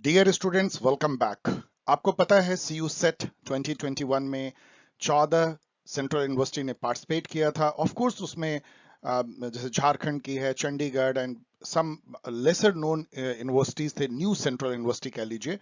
Dear students, welcome back. आपको पता है CU सेट 2021 में 14 सेंट्रल यूनिवर्सिटी ने पार्टिसिपेट किया था। ऑफ कोर्स उसमें जैसे झारखंड की है, Chandigarh and some lesser known universities थे, न्यू सेंट्रल यूनिवर्सिटी कह लीजिए,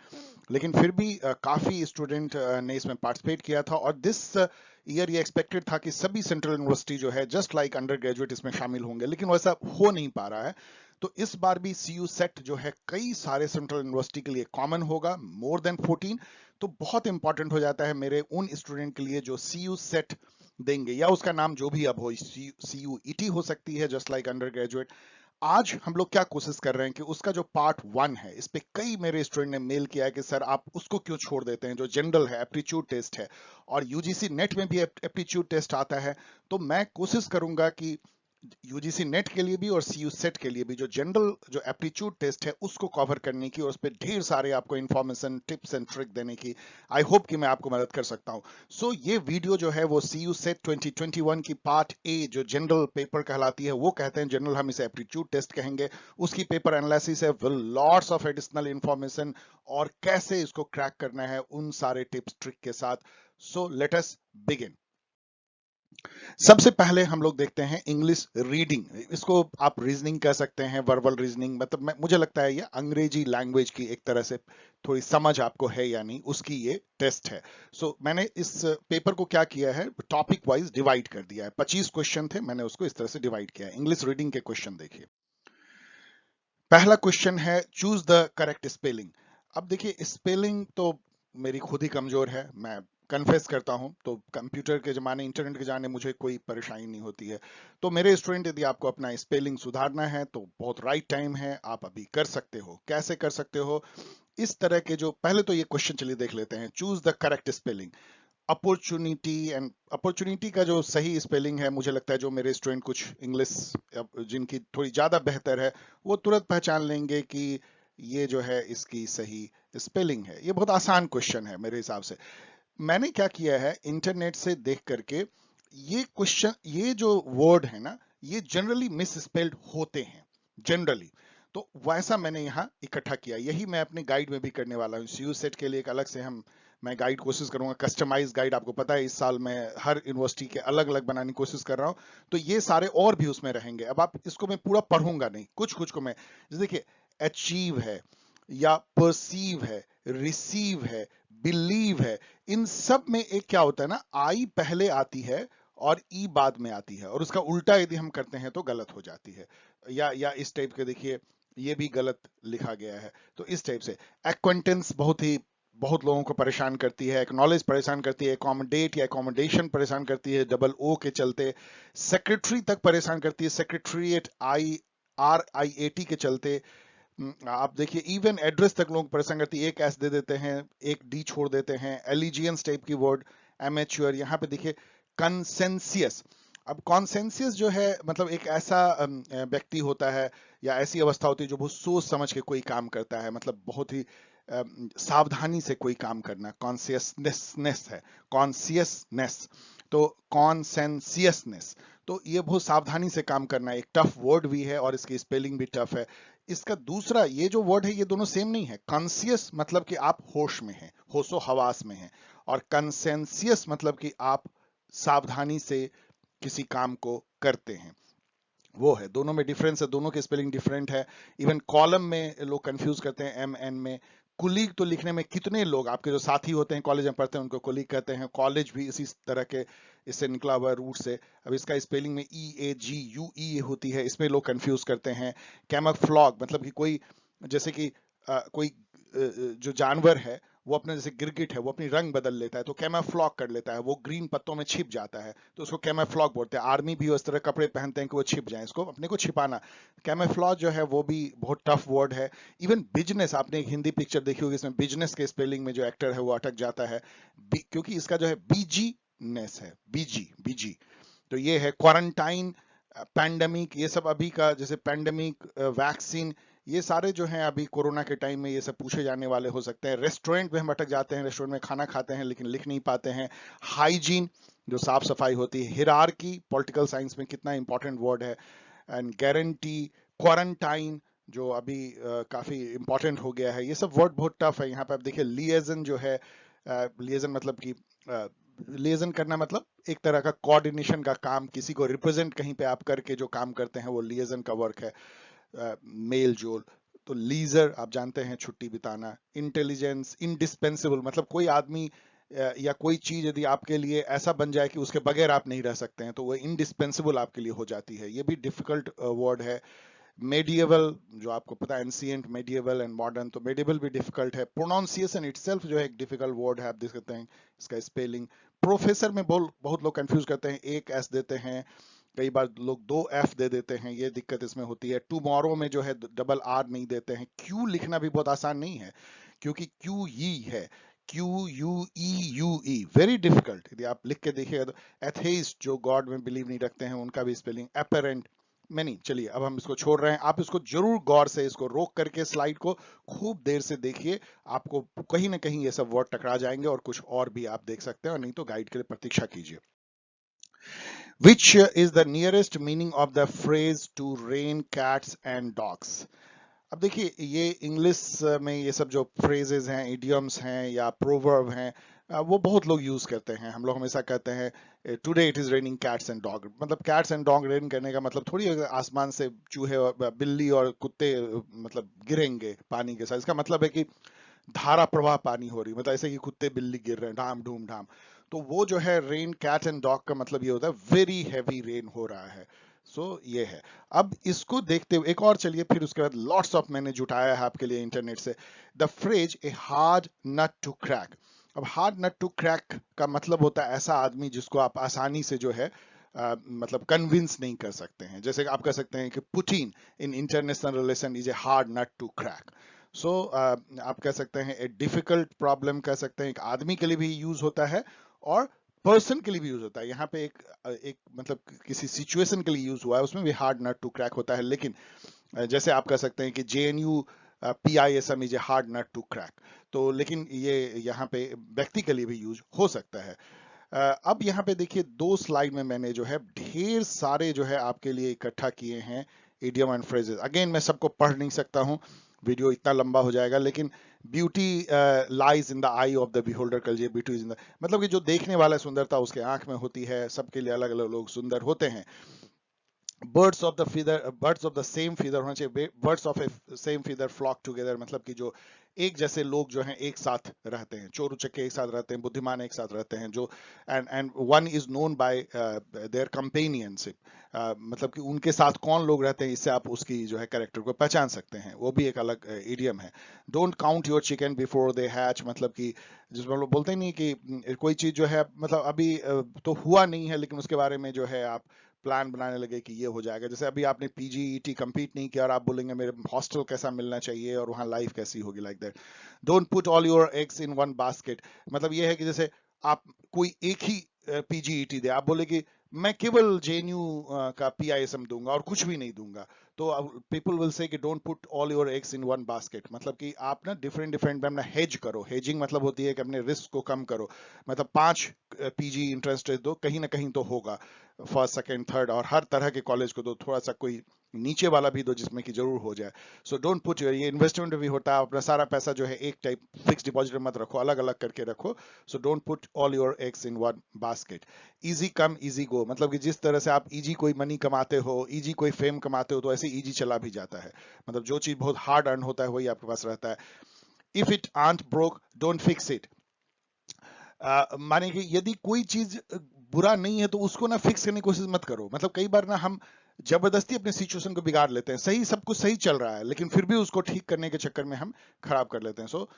लेकिन फिर भी काफी स्टूडेंट ने इसमें पार्टिसिपेट किया था। और दिस ईयर ये एक्सपेक्टेड था कि सभी सेंट्रल यूनिवर्सिटी जो है जस्ट लाइक अंडर ग्रेजुएट इसमें शामिल होंगे, लेकिन वैसा हो नहीं पा रहा है। तो इस बार भी CU सेट जो है कई सारे सेंट्रल यूनिवर्सिटी के लिए कॉमन होगा, मोर देन 14। तो बहुत इंपॉर्टेंट हो जाता है मेरे उन स्टूडेंट के लिए जो CU सेट देंगे, या उसका नाम जो भी अब हो, CUET हो सकती है, जस्ट लाइक अंडर ग्रेजुएट। आज हम लोग क्या कोशिश कर रहे हैं कि उसका जो पार्ट 1 है, इस पे कई मेरे स्टूडेंट ने मेल किया है कि सर आप उसको क्यों छोड़ देते हैं, जो जनरल है, एप्टीट्यूड टेस्ट है, और UGC नेट में भी एप्टीट्यूड टेस्ट आता है। तो मैं कोशिश करूंगा कि UGC नेट के लिए भी और CU सेट के लिए भी जो जनरल जो एप्टीट्यूड टेस्ट है उसको कवर करने की, और उस पर ढेर सारे आपको इंफॉर्मेशन, टिप्स एंड ट्रिक देने की आई होप कि मैं आपको मदद कर सकता हूं। सो ये वीडियो जो है वो CU सेट 2021 की पार्ट ए जो जनरल पेपर कहलाती है, वो कहते हैं जनरल, हम इसे एप्टीट्यूड टेस्ट कहेंगे, उसकी पेपर एनालिसिस है with lots of additional information, और कैसे इसको क्रैक करना है उन सारे टिप्स ट्रिक के साथ। So let us begin. सबसे पहले हम लोग देखते हैं इंग्लिश रीडिंग। इसको आप रीजनिंग कह सकते हैं, वर्बल रीजनिंग, मतलब मुझे लगता है ये अंग्रेजी लैंग्वेज की एक तरह से थोड़ी समझ आपको है या नहीं, उसकी ये टेस्ट है। मैंने इस पेपर को क्या किया है, टॉपिक वाइज डिवाइड कर दिया है। 25 क्वेश्चन थे, मैंने उसको इस तरह से डिवाइड किया है। इंग्लिश रीडिंग के क्वेश्चन देखिए। पहला क्वेश्चन है चूज द करेक्ट स्पेलिंग। अब देखिए, स्पेलिंग तो मेरी खुद ही कमजोर है, मैं कन्फेस करता हूं। तो कंप्यूटर के जमाने, इंटरनेट के जमाने मुझे कोई परेशानी नहीं होती है। तो मेरे स्टूडेंट, यदि आपको अपना स्पेलिंग सुधारना है तो बहुत राइट टाइम है, आप अभी कर सकते हो। कैसे कर सकते हो? इस तरह के जो पहले तो ये क्वेश्चन चलिए देख लेते हैं। Choose the correct spelling. Opportunity and opportunity का जो सही स्पेलिंग है, मुझे लगता है जो मेरे स्टूडेंट कुछ इंग्लिश जिनकी थोड़ी ज्यादा बेहतर है, वो तुरंत पहचान लेंगे कि ये जो है इसकी सही स्पेलिंग है। ये बहुत आसान क्वेश्चन है मेरे हिसाब से। मैंने क्या किया है, इंटरनेट से देख करके ये क्वेश्चन, ये जो वर्ड है ना, ये जनरली मिस स्पेल्ड होते हैं जनरली। तो वैसा मैंने यहाँ इकट्ठा किया, यही मैं अपने गाइड में भी करने वाला हूँ। CU सेट के लिए एक अलग से मैं गाइड कोशिश करूंगा, कस्टमाइज गाइड। आपको पता है इस साल मैं हर यूनिवर्सिटी के अलग अलग बनाने की कोशिश कर रहा हूँ, तो ये सारे और भी उसमें रहेंगे। अब आप इसको मैं पूरा पढ़ूंगा नहीं, कुछ कुछ को मैं, जैसे देखिए, अचीव है, या परसीव है, रिसीव है, बिलीव है, इन सब में एक क्या होता है ना, आई पहले आती है और ई बाद में आती है, और उसका उल्टा यदि हम करते हैं तो गलत हो जाती है। या इस टाइप के देखिए, ये भी गलत लिखा गया है। तो इस टाइप से एक्वेंटेंस बहुत लोगों को परेशान करती है, एक्नॉलेज परेशान करती है, एकोमोडेट या एकोमोडेशन परेशान करती है डबल ओ के चलते, सेक्रेटरी तक परेशान करती है, सेक्रेटरीट RIAT के चलते। आप देखिए, इवन एड्रेस तक लोग परेशान करती है, एक एस दे देते हैं, एक डी छोड़ देते हैं, एलिजियंस टाइप की वर्ड, एमेच्योर। यहाँ पे देखिए कंसेंसियस। अब कॉन्सेंसियस जो है, मतलब एक ऐसा व्यक्ति होता है या ऐसी अवस्था होती है जो बहुत सोच समझ के कोई काम करता है, मतलब बहुत ही सावधानी से कोई काम करना, कॉन्सियसनेस है, कॉन्सियसनेस। तो कॉन्सेंसियसनेस, तो ये बहुत सावधानी से काम करना है। एक टफ वर्ड भी है और इसकी स्पेलिंग भी टफ है। इसका दूसरा ये जो वर्ड है, ये दोनों सेम नहीं है। कॉन्सियस मतलब कि आप होश में हैं, होशो हवास में हैं, और कंसेंसियस मतलब कि आप सावधानी से किसी काम को करते हैं, वो है। दोनों में डिफरेंस है, दोनों की स्पेलिंग डिफरेंट है। इवन कॉलम में लोग कंफ्यूज करते हैं MN में। कुलीग तो लिखने में, कितने लोग आपके जो साथी होते हैं कॉलेज में पढ़ते हैं उनको कुलीग कहते हैं। कॉलेज भी इसी तरह के इससे निकला हुआ रूट से। अब इसका स्पेलिंग में EAGUE होती है, इसमें लोग कंफ्यूज करते हैं। कैमफ्लॉग मतलब कि कोई, जैसे कि कोई जो जानवर है, वो अपने, जैसे गिरगिट है, वो अपनी रंग बदल लेता है तो कैमफ्लॉग कर लेता है, वो ग्रीन पत्तों में छिप जाता है, तो उसको कैमफ्लॉग बोलते हैं। आर्मी भी उस तरह कपड़े पहनते हैं कि वो छिप जाए, इसको अपने को छिपाना। कैमफ्लॉग जो है वो भी बहुत टफ वर्ड है। इवन बिजनेस, आपने एक हिंदी पिक्चर देखी होगी, इसमें बिजनेस के स्पेलिंग में जो एक्टर है वो अटक जाता है, क्योंकि इसका जो है बीजी नेस है, बीजी बीजी। तो ये है क्वारंटाइन, पैंडेमिक, ये सब अभी का, जैसे पैंडेमिक, वैक्सीन, ये सारे जो हैं अभी कोरोना के टाइम में ये सब पूछे जाने वाले हो सकते हैं। रेस्टोरेंट में हम अटक जाते हैं, रेस्टोरेंट में खाना खाते हैं लेकिन लिख नहीं पाते हैं। हाइजीन, जो साफ सफाई होती है। हिरार्की, पॉलिटिकल साइंस में कितना इंपॉर्टेंट वर्ड है। एंड गारंटी, क्वारंटाइन, जो अभी काफी इंपॉर्टेंट हो गया है। ये सब वर्ड बहुत टफ है। यहाँ पे आप देखिए लिएजन जो है, लिएजन मतलब कि लिएजन करना मतलब एक तरह का कोऑर्डिनेशन का काम, किसी को रिप्रेजेंट कहीं पे आप करके जो काम करते हैं वो लिएजन का वर्क है। मेल जोल, तो लीजर आप जानते हैं छुट्टी बिताना। इंटेलिजेंस, इंडिस्पेंसिबल मतलब कोई आदमी या कोई चीज यदि आपके लिए ऐसा बन जाए कि उसके बगैर आप नहीं रह सकते हैं तो वो इंडिस्पेंसिबल आपके लिए हो जाती है। ये भी डिफिकल्ट वर्ड है। मेडिएवल, जो आपको पता है एंशिएंट, मेडिएवल एंड मॉडर्न, तो मेडिएवल भी डिफिकल्ट है। प्रोनाउंसिएशन इटसेल्फ जो है एक डिफिकल्ट वर्ड है, आप देख सकते हैं इसका स्पेलिंग। प्रोफेसर में बहुत लोग कंफ्यूज करते हैं, एक एस देते हैं, कई बार लोग दो एफ दे देते हैं, ये दिक्कत इसमें होती है। टुमारो में जो है डबल आर नहीं देते हैं। क्यू लिखना भी बहुत आसान नहीं है क्योंकि क्यू ई है, क्यू यू ई, वेरी डिफिकल्ट। यदि आप लिख के देखिएगा तो एथेइस्ट जो गॉड में बिलीव नहीं रखते हैं उनका भी स्पेलिंग अपेरेंट में नहीं। चलिए अब हम इसको छोड़ रहे हैं, आप इसको जरूर गौर से इसको रोक करके स्लाइड को खूब देर से देखिए, आपको कहीं ना कहीं ये सब वर्ड टकरा जाएंगे और कुछ और भी आप देख सकते हैं, और नहीं तो गाइड के लिए प्रतीक्षा कीजिए। Which is the nearest meaning of the phrase to rain cats and dogs? अब देखिए ये इंग्लिश में ये सब जो फ्रेजेस हैं, इडियम्स हैं या प्रोवर्ब हैं, वो बहुत लोग यूज करते हैं। हम लोग हमेशा कहते हैं today it is raining cats and dog, मतलब कैट्स एंड डॉग रेन करने का मतलब थोड़ी आसमान से चूहे और बिल्ली और कुत्ते मतलब गिरेंगे पानी के साथ। इसका मतलब है कि धारा प्रवाह पानी हो रही, मतलब ऐसे कि कुत्ते बिल्ली गिर रहे हैं ढाम ढूम ढाम। तो वो जो है रेन कैट एंड डॉग का मतलब ये होता है वेरी हैवी रेन हो रहा है। सो ये है। अब इसको देखते हुए एक और चलिए, फिर उसके बाद लॉट्स ऑफ मैंने जुटाया है आपके लिए इंटरनेट से। The phrase a hard nut to crack. अब हार्ड नट टू क्रैक का मतलब होता है ऐसा आदमी जिसको आप आसानी से जो है मतलब कन्विंस नहीं कर सकते हैं। जैसे आप कह सकते हैं कि Putin in international relation is a hard nut to crack. So आप कह सकते हैं ए डिफिकल्ट प्रॉब्लम, कह सकते हैं एक आदमी के लिए भी यूज होता है और पर्सन के लिए भी यूज होता है। यहाँ पे एक मतलब किसी सिचुएशन के लिए यूज हुआ है, उसमें भी हार्ड नट टू क्रैक होता है। लेकिन जैसे आप कह सकते हैं कि JNU PISM is a hard nut to crack, तो लेकिन ये यहाँ पे व्यक्ति के लिए भी यूज हो सकता है। अब यहाँ पे देखिए दो स्लाइड में मैंने जो है ढेर सारे जो है आपके लिए इकट्ठा किए हैं इडियम एंड फ्रेजेस। अगेन मैं सबको पढ़ नहीं सकता हूँ, वीडियो इतना लंबा हो जाएगा, लेकिन beauty lies in the I of the beholder, कल ये ब्यूटी इज इन द, मतलब कि जो देखने वाला सुंदरता उसके आंख में होती है। सबके लिए अलग अलग लोग सुंदर होते हैं। Birds of the feather, birds of the same feather होना चाहिए, birds of a same feather flock together, मतलब कि जो एक जैसे लोग जो हैं एक साथ रहते हैं, चोर उचक्के एक साथ रहते हैं, बुद्धिमान एक साथ रहते हैं, जो and one is known by there companionship, मतलब कि उनके साथ कौन लोग रहते हैं, इससे आप उसकी जो है कैरेक्टर को पहचान सकते हैं। वो भी एक अलग इडियम है। Don't count your chicken before they hatch, मतलब कि जिसमें लोग बोलते नहीं कि कोई चीज जो है मतलब अभी तो हुआ नहीं है लेकिन उसके बारे में जो है आप प्लान बनाने लगे कि ये हो जाएगा। जैसे अभी आपने PGET कंप्लीट नहीं किया और आप बोलेंगे मेरे हॉस्टल कैसा मिलना चाहिए और वहां लाइफ कैसी होगी, like that. Don't put all your eggs in one basket, मतलब ये है कि जैसे आप कोई एक ही PGET दे, आप बोले कि मैं केवल JNU का PISM दूंगा और कुछ भी नहीं दूंगा, तो पीपल विल से कि don't put all your eggs in one basket, मतलब कि आप ना डिफरेंट डिफरेंट में अपना हेज करो। हेजिंग मतलब होती है कि अपने रिस्क को कम करो, मतलब 5 PG इंटरेस्ट दो, कहीं ना कहीं तो होगा, फर्स्ट सेकंड थर्ड, और हर तरह के कॉलेज को दो, थोड़ा सा कोई नीचे वाला भी दो जिसमें कि जरूर हो जाए। सो डोंट पुट योर, ये इन्वेस्टमेंट भी होता है, अपना सारा पैसा जो है एक टाइप फिक्स डिपॉजिट में मत रखो, अलग अलग करके रखो। So don't put all your eggs in one basket. Easy come easy go, मतलब कि जिस तरह से आप इजी कोई मनी कमाते हो, इजी कोई फेम कमाते हो, तो ऐसे इजी चला भी जाता है। मतलब जो चीज बहुत हार्ड अर्न होता है वही आपके पास रहता है। If it ain't broke don't fix it, माने कि यदि कोई चीज बुरा नहीं है तो उसको ना फिक्स करने की कोशिश मत करो। मतलब कई बार ना हम जबरदस्ती अपने सिचुएशन को बिगाड़ लेते हैं, सही सब कुछ सही चल रहा है लेकिन फिर भी उसको ठीक करने के चक्कर में हम खराब कर लेते हैं। सो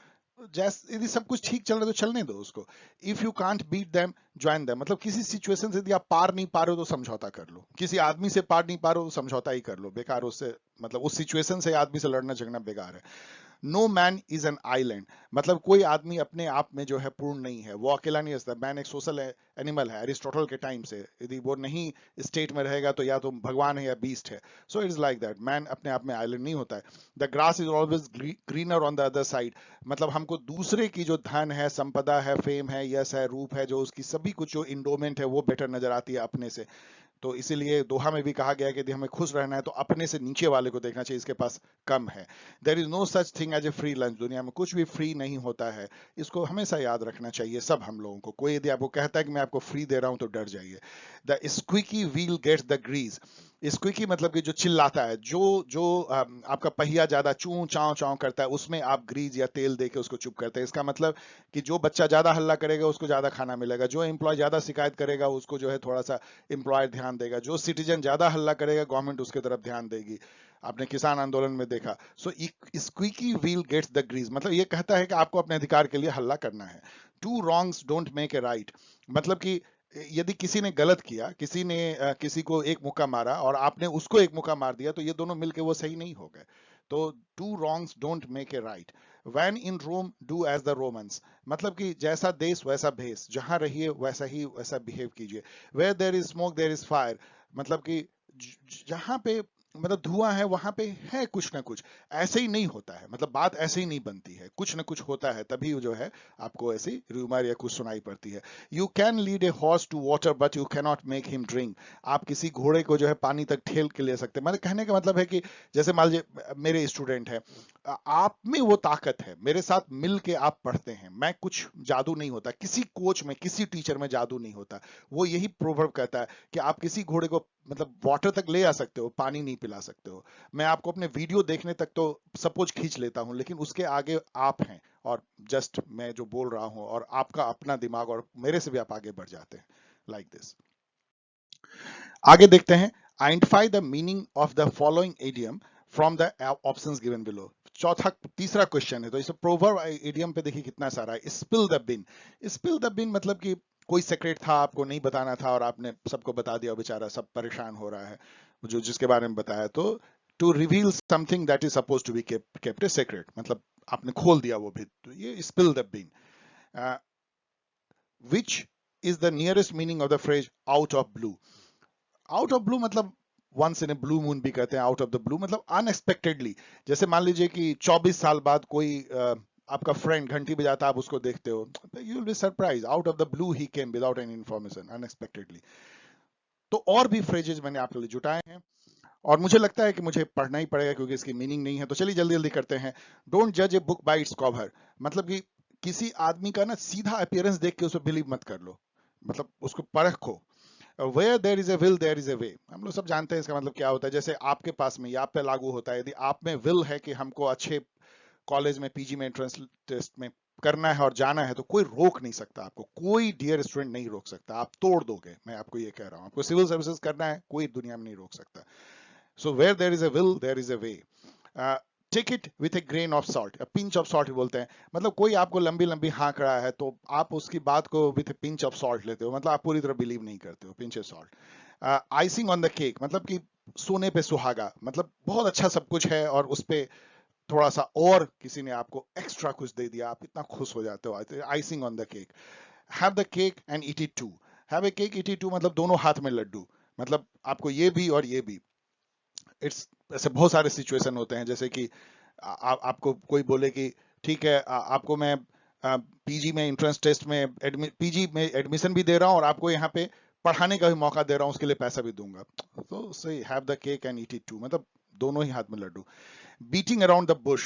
जैसे यदि सब कुछ ठीक चल रहा है तो चलने दो उसको। If you can't beat them join them, मतलब किसी सिचुएशन से यदि आप पार नहीं पा रहे हो तो समझौता कर लो। किसी आदमी से पार नहीं पा रहे हो तो समझौता ही कर लो, बेकार उससे, मतलब उस सिचुएशन से आदमी से लड़ना झगड़ना बेकार है। No man is an island, मतलब कोई आदमी अपने आप में जो है पूर्ण नहीं है, वो अकेला नहीं रहता। मैन एक सोशल एनिमल है, अरिस्टोटल के टाइम से, यदि वो नहीं स्टेट में रहेगा तो या तो भगवान है या बीस्ट है। So it is like that, man अपने आप में आइलैंड नहीं होता है। The grass is always greener on the other side, मतलब हमको दूसरे की जो धन है, संपदा है, फेम है, यश है, रूप है, जो उसकी सभी कुछ जो इंडोमेंट है वो बेटर नजर आती है अपने से। तो इसीलिए दोहा में भी कहा गया है कि यदि हमें खुश रहना है तो अपने से नीचे वाले को देखना चाहिए, इसके पास कम है। There is no such thing as a free lunch, दुनिया में कुछ भी फ्री नहीं होता है, इसको हमेशा याद रखना चाहिए सब हम लोगों को। कोई यदि आपको कहता है कि मैं आपको फ्री दे रहा हूं तो डर जाइए। The squeaky wheel gets the grease, squeaky मतलब कि जो चिल्लाता है, जो जो आपका पहिया ज्यादा चूं चाव चाव करता है, उसमें आप ग्रीज या तेल देके उसको चुप करते हैं। इसका मतलब कि जो बच्चा ज्यादा हल्ला करेगा उसको ज्यादा खाना मिलेगा, जो एम्प्लॉय ज्यादा शिकायत करेगा उसको जो है थोड़ा सा एम्प्लॉय ध्यान देगा, जो सिटीजन ज्यादा हल्ला करेगा गवर्नमेंट उसके तरफ ध्यान देगी। आपने किसान आंदोलन में देखा। So squeaky wheel gets the grease, मतलब ये कहता है कि आपको अपने अधिकार के लिए हल्ला करना है। To wrongs don't make a right, मतलब कि यदि किसी ने गलत किया, किसी ने किसी को एक मुक्का मारा और आपने उसको एक मुक्का मार दिया, तो ये दोनों मिलके वो सही नहीं हो गए। तो two wrongs don't make a right. When in Rome do as the Romans, मतलब कि जैसा देश वैसा भेष, जहां रहिए वैसा बिहेव कीजिए। Where there is smoke there is fire, मतलब कि जहां पे मतलब धुआं है वहां पे है कुछ ना कुछ। ऐसे ही नहीं होता है, मतलब बात ऐसे ही नहीं बनती है, कुछ ना कुछ होता है तभी जो है आपको ऐसी रूमर या कुछ सुनाई पड़ती है। You can lead a horse to water but you can not make him drink, आप किसी घोड़े को जो है पानी तक ठेल के ले सकते हैं। मतलब कहने का मतलब है कि जैसे मान लीजिए मेरे स्टूडेंट है, आप में वो ताकत है, मेरे साथ मिल के आप पढ़ते हैं, मैं कुछ जादू नहीं होता, किसी कोच में किसी टीचर में जादू नहीं होता। वो यही प्रोवर्ब कहता है कि आप किसी घोड़े को मतलब वाटर तक ले आ सकते हो, पानी नहीं पिला सकते हो। मैं आपको अपने वीडियो देखने तक तो सपोज खींच लेता हूं, लेकिन उसके आगे आप हैं और जस्ट मैं जो बोल रहा हूं और आपका अपना दिमाग, और मेरे से भी आप आगे बढ़ जाते हैं लाइक दिस। आगे देखते हैं, identify the meaning of the following idiom from the options given below. तीसरा क्वेश्चन है, तो इस प्रोवर्ब इडियम पे देखिए कितना सारा है। Spill the bean, spill the bean मतलब कि कोई सेक्रेट था, आपको नहीं बताना था और आपने सबको बता दिया, बेचारा सब परेशान हो रहा है जो जिसके बारे में बताया। तो to reveal something that is suppose to be kept a secret, मतलब आपने खोल दिया वो भी, तो ये spill the bean. Which is the nearest meaning of the phrase out of blue. Out of blue मतलब once in a blue moon भी कहते हैं, आउट ऑफ द ब्लू मतलब अनएक्सपेक्टेडली। जैसे मान लीजिए कि 24 साल बाद कोई आपका फ्रेंड घंटी बजाता, आप उसको देखते हो, you will be surprise, out of the blue he came without any information, unexpectedly. तो और भी फ्रेजेस मैंने आपके लिए जुटाए हैं और मुझे लगता है कि मुझे पढ़ना ही पड़ेगा क्योंकि इसकी मीनिंग नहीं है। तो चलिए जल्दी जल्दी करते हैं। डोंट जज a book by its cover, मतलब कि किसी आदमी का ना सीधा अपीयरेंस देख के उसे बिलीव मत कर लो, मतलब उसको परखो। Where there is a will there is a way, हम लोग सब जानते हैं इसका मतलब क्या होता है। जैसे आपके पास में या आप पे लागू होता है, यदि आप में विल है कि हमको अच्छे कॉलेज में पीजी में एंट्रेंस टेस्ट में करना है और जाना है, तो कोई रोक नहीं सकता आपको, कोई डियर स्टूडेंट नहीं रोक सकता, आप तोड़ दोगे। मैं आपको ये कह रहा हूँ, आपको सिविल सर्विसेज करना है, कोई दुनिया में नहीं रोक सकता। So where there is a will there is a way. Take it with a grain of salt, pinch of salt बोलते हैं, मतलब कोई आपको लंबी लंबी हाँक रहा है तो आप उसकी बात को with A pinch of salt लेते हो, मतलब आप पूरी तरह बिलीव नहीं करते हो, pinch of salt. Icing on the cake, मतलब कि सोने पे सुहागा, मतलब बहुत अच्छा सब कुछ है और उस पे थोड़ा सा और किसी ने आपको एक्स्ट्रा कुछ दे दिया, आप इतना खुश हो जाते हो, icing on the cake. Have the cake and eat it too, have a cake eat it too मतलब दोनों हाथ में लड्डू, मतलब आपको ये भी और ये भी। इट्स ऐसे बहुत सारे सिचुएशन होते हैं, जैसे कि आपको कोई बोले कि ठीक है आपको मैं पीजी में एंट्रेंस टेस्ट में पीजी में एडमिशन भी दे रहा हूँ और आपको यहाँ पे पढ़ाने का भी मौका दे रहा हूँ, उसके लिए पैसा भी दूंगा, तो सही have the cake and eat it too, मतलब दोनों ही हाथ में लड्डू। बीटिंग अराउंड द बुश,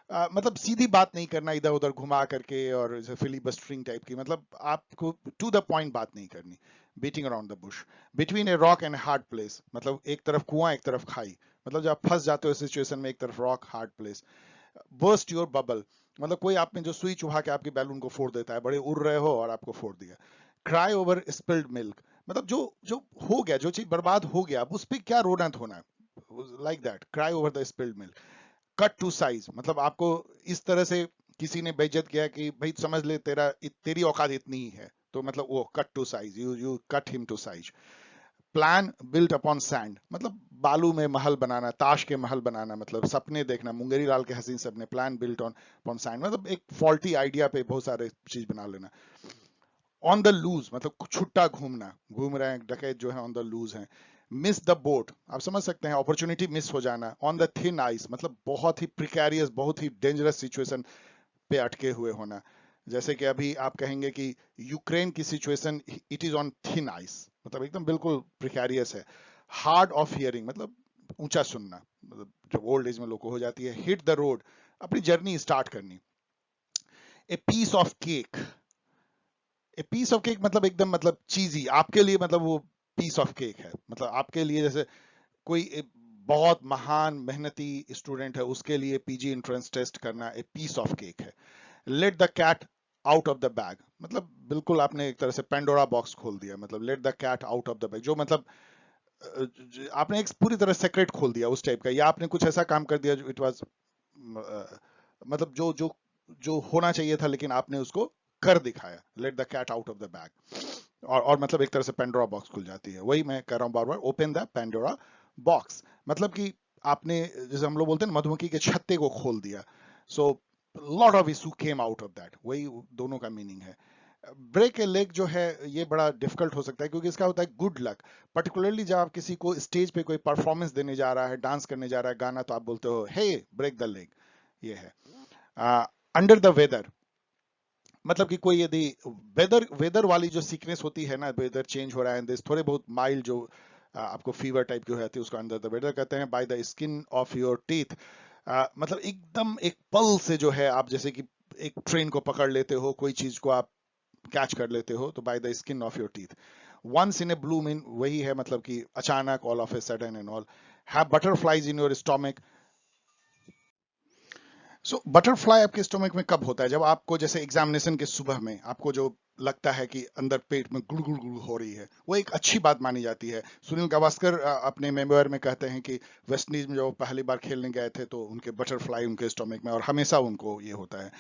मतलब सीधी बात नहीं करना, इधर उधर घुमा करके और फिलिबस्टरिंग टाइप की, मतलब आपको टू द पॉइंट बात नहीं करनी। Beating around the Bush. Between a rock and hard place, मतलब एक तरफ कुआं एक तरफ खाई, मतलब जब आप फंस जाते हो सिचुएशन में, एक तरफ rock hard place. Burst your bubble, मतलब कोई आप में जो सुई चुभा के आपके बैलून को फोड़ देता है, बड़े उड़ रहे हो और आपको फोड़ दिया। क्राई ओवर स्पिल्ड मिल्क, मतलब जो जो हो गया, जो चीज बर्बाद हो गया, अब उस पर क्या रोना धोना, like that, cry over the spilled milk. Cut to size, मतलब आपको इस तरह से किसी ने बेइज्जत किया कि भाई समझ ले तेरी औकात इतनी ही है, तो मतलब वो cut to size, you cut him to size. Plan built upon sand, मतलब बालू में महल बनाना, ताश के महल बनाना, मतलब सपने देखना, मुंगेरी लाल के हसीन सपने। Plan built on upon sand मतलब एक फॉल्टी आइडिया पे बहुत सारे चीज बना लेना। ऑन द लूज मतलब छुट्टा घूमना, घूम रहे हैं डकैत जो है ऑन द लूज है। मिस द बोट, आप समझ सकते हैं अपॉर्चुनिटी मिस हो जाना। ऑन द थिन आइस मतलब बहुत ही प्रिकैरियस, बहुत ही डेंजरस सिचुएशन पे अटके हुए होना। जैसे कि अभी आप कहेंगे कि यूक्रेन की situation, it is on thin ice, मतलब एकदम बिल्कुल प्रिकैरियस है। हार्ड ऑफ हियरिंग मतलब ऊंचा सुनना, मतलब जब ओल्ड एज में लोग को हो जाती है। हिट द रोड, अपनी जर्नी स्टार्ट करनी। A piece of cake, a piece of cake मतलब एकदम मतलब चीजी आपके लिए, मतलब वो पीस ऑफ केक है, मतलब आपके लिए जैसे कोई बहुत महान मेहनती स्टूडेंट है, उसके लिए पीजी एंट्रेंस टेस्ट करना एक पीस ऑफ केक है। Let the cat out of the bag, मतलब बिल्कुल आपने एक तरह से पेंडोरा बॉक्स खोल दिया, मतलब let the cat out of the bag, जो मतलब आपने एक पूरी तरह सेक्रेट खोल दिया उस टाइप का, या आपने कुछ ऐसा काम कर दिया जो इट वाज मतलब जो जो जो होना चाहिए था लेकिन आपने उसको कर दिखाया। Let the cat out of the bag, और मतलब एक तरह से पेंडोरा बॉक्स खुल जाती है। वही मैं कह रहा हूँ बार बार, ओपन द पेंडोरा बॉक्स, मतलब कि आपने, जैसे हम लोग बोलते हैं ना, मधुमक्खी के छत्ते को खोल दिया। So lot of issue came out of that, वही दोनों का मीनिंग है। ब्रेक ए लेग जो है ये बड़ा डिफिकल्ट हो सकता है, क्योंकि इसका होता है गुड लक, पर्टिकुलरली जब आप किसी को स्टेज पे कोई परफॉर्मेंस देने जा रहा है, डांस करने जा रहा है, गाना, तो आप बोलते हो हे ब्रेक द लेग, ये है। अंडर द वेदर, मतलब कि कोई यदि वेदर वेदर वाली जो सीकनेस होती है ना, वेदर चेंज हो रहा है, थोड़े बहुत माइल्ड जो आपको फीवर टाइप जो है उसको अंडर द वेदर कहते हैं। Bye the skin of your teeth, मतलब एकदम एक पल से जो है, आप जैसे कि एक ट्रेन को पकड़ लेते हो, कोई चीज को आप कैच कर लेते हो, तो by the skin of your teeth. Once in a blue moon, वही है मतलब कि अचानक, all of a sudden and all. Have butterflies in your stomach. So butterfly आपके स्टोमक में कब होता है? जब आपको जैसे एग्जामिनेशन के सुबह में आपको जो लगता है कि अंदर पेट में गुड़ गुड़ गुड़ हो रही है, वो एक अच्छी बात मानी जाती है। सुनील गावस्कर अपने मेमोयर में कहते हैं कि वेस्ट इंडीज में जब पहली बार खेलने गए थे तो उनके बटरफ्लाई उनके स्टोमक में, और हमेशा उनको ये होता है।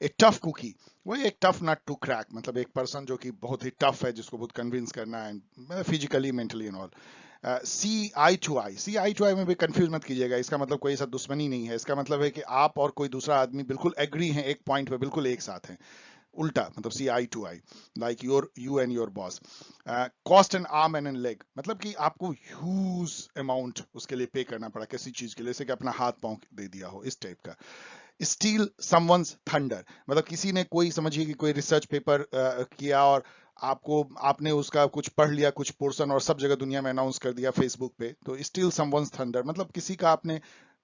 एक टफ कुकी, वो एक टफ नट टू क्रैक, मतलब एक पर्सन जो कि बहुत ही टफ है, जिसको बहुत कन्विंस करना है physically, mentally and all. See eye to eye, see eye to eye में भी कंफ्यूज मत कीजिएगा, इसका मतलब कोई ऐसा दुश्मनी नहीं है। इसका मतलब है कि आप और कोई दूसरा आदमी बिल्कुल एग्री हैं, एक पॉइंट पे बिल्कुल एक साथ हैं। उल्टा मतलब see eye to eye, like your you and your boss. Cost an arm and a leg, मतलब कि आपको ह्यूज अमाउंट उसके लिए पे करना पड़ा किसी चीज के लिए, जैसे कि अपना हाथ पांव दे दिया हो, इस टाइप का। स्टील समवंस थंडर, मतलब किसी ने कोई, समझिए कि कोई रिसर्च पेपर किया, और आपको, आपने उसका कुछ पढ़ लिया, कुछ पोर्शन, और सब जगह दुनिया में अनाउंस कर दिया फेसबुक पे, तो स्टील समवंस थंडर, मतलब किसी का आपने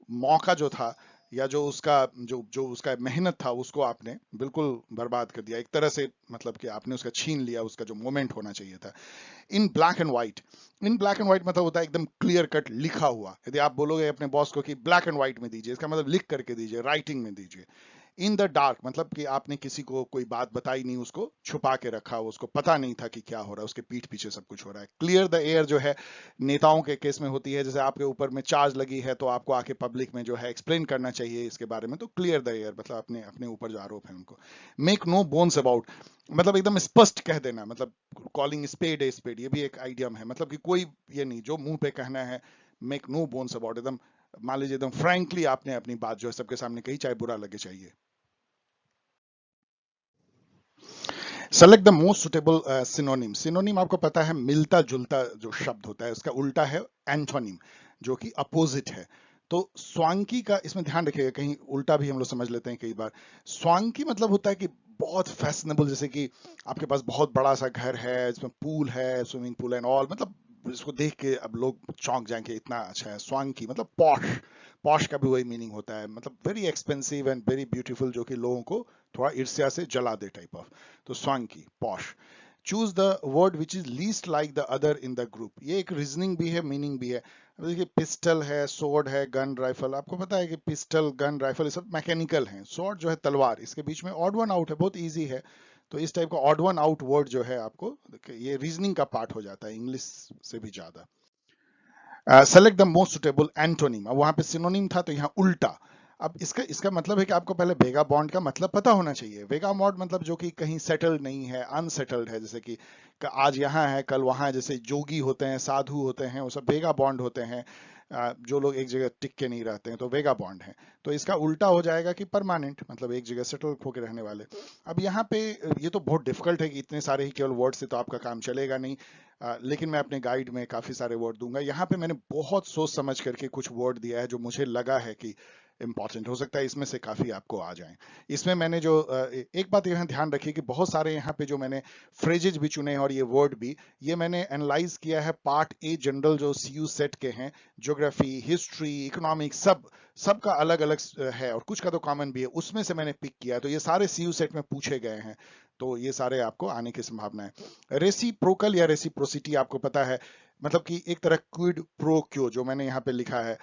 मौका जो था, या जो उसका जो जो उसका मेहनत था, उसको आपने बिल्कुल बर्बाद कर दिया एक तरह से, मतलब कि आपने उसका छीन लिया, उसका जो मोमेंट होना चाहिए था। In black and white, in black and white मतलब होता है एकदम क्लियर कट लिखा हुआ। यदि आप बोलोगे अपने बॉस को कि ब्लैक एंड व्हाइट में दीजिए, इसका मतलब लिख करके दीजिए, राइटिंग में दीजिए। इन द डार्क, मतलब कि आपने किसी को कोई बात बताई नहीं, उसको छुपा के रखा, उसको पता नहीं था कि क्या हो रहा है, उसके पीठ पीछे सब कुछ हो रहा है। क्लियर द एयर जो है नेताओं के केस में होती है, जैसे आपके ऊपर में चार्ज लगी है, तो आपको आके पब्लिक में जो है एक्सप्लेन करना चाहिए इसके बारे में, तो क्लियर द एयर मतलब अपने अपने ऊपर जो आरोप है उनको। मेक नो बोन्स अबाउट, मतलब एकदम स्पष्ट कह देना, मतलब कॉलिंग स्पेड ए स्पेड, ये भी एक आइडियम है, मतलब कि कोई ये नहीं जो मुंह पे कहना है। मेक नो बोन्स अबाउट, एकदम मान लीजिए एकदम फ्रैंकली आपने अपनी बात जो है सबके सामने कही, चाहे बुरा लगे चाहिए। Select the most suitable synonym, synonym आपको पता है मिलता जुलता जो शब्द होता है, उसका उल्टा है एंटोनिम, जो कि अपोजिट है। तो स्वांकी का इसमें ध्यान रखिएगा, कहीं उल्टा भी हम लोग समझ लेते हैं कई बार। स्वांकी मतलब होता है कि बहुत फैशनेबल, जैसे कि आपके पास बहुत बड़ा सा घर है, इसमें पूल है, स्विमिंग पूल एंड ऑल, मतलब इसको देख के अब लोग चौंक जाएंगे, इतना अच्छा है। स्वांकी मतलब पॉश, पॉश का भी वही मीनिंग होता है, मतलब very expensive and very beautiful, जो कि लोगों को थोड़ा ईर्ष्या से जला दे टाइप ऑफ। तो swanky, posh. Choose the word which is least like the other in the group, ये एक रीजनिंग भी है, मीनिंग भी है। अब देखिए पिस्टल है, सोर्ड है, गन राइफल, आपको पता है कि पिस्टल गन राइफल ये सब मैकेनिकल हैं। सोर्ड जो है तलवार, इसके बीच में ऑड वन आउट है, बहुत इजी है। तो इस टाइप का ऑड वन आउट वर्ड जो है आपको, ये रीजनिंग का पार्ट हो जाता है इंग्लिश से भी ज्यादा। Select the most suitable antonym, अब वहां पे सिनोनिम था तो यहाँ उल्टा। अब इसका इसका मतलब है कि आपको पहले वेगा बॉन्ड का मतलब पता होना चाहिए। वेगा बॉन्ड मतलब जो कि कहीं सेटल्ड नहीं है, अनसेटल्ड है, जैसे कि आज यहाँ है कल वहाँ है, जैसे जोगी होते हैं, साधु होते हैं, वो सब वेगा बॉन्ड होते हैं। जो लोग एक जगह टिक के नहीं रहते हैं तो वेगा बॉन्ड है। तो इसका उल्टा हो जाएगा कि परमानेंट, मतलब एक जगह सेटल होकर रहने वाले। अब यहाँ पे ये तो बहुत डिफिकल्ट है कि इतने सारे ही केवल वर्ड से तो आपका काम चलेगा नहीं। लेकिन मैं अपने गाइड में काफी सारे वर्ड दूंगा। यहाँ पे मैंने बहुत सोच समझ करके कुछ वर्ड दिया है जो मुझे लगा है कि इंपॉर्टेंट हो सकता है, इसमें से काफी आपको आ जाएं। इसमें मैंने जो एक बात यहाँ ध्यान रखिए कि बहुत सारे यहाँ पे जो मैंने फ्रेजेज भी चुने हैं और ये वर्ड भी, ये मैंने एनालाइज किया है पार्ट ए जनरल जो सीयू सेट के हैं, ज्योग्राफी, हिस्ट्री, इकोनॉमिक्स, सबका अलग अलग है और कुछ का तो कॉमन भी है, उसमें से मैंने पिक किया है। तो ये सारे सीयू सेट में पूछे गए हैं, तो ये सारे आपको आने की संभावना है। रेसिप्रोकल या रेसिप्रोसिटी आपको पता है, मतलब कि एक तरह क्विड प्रो क्यो जो मैंने यहाँ पे लिखा है,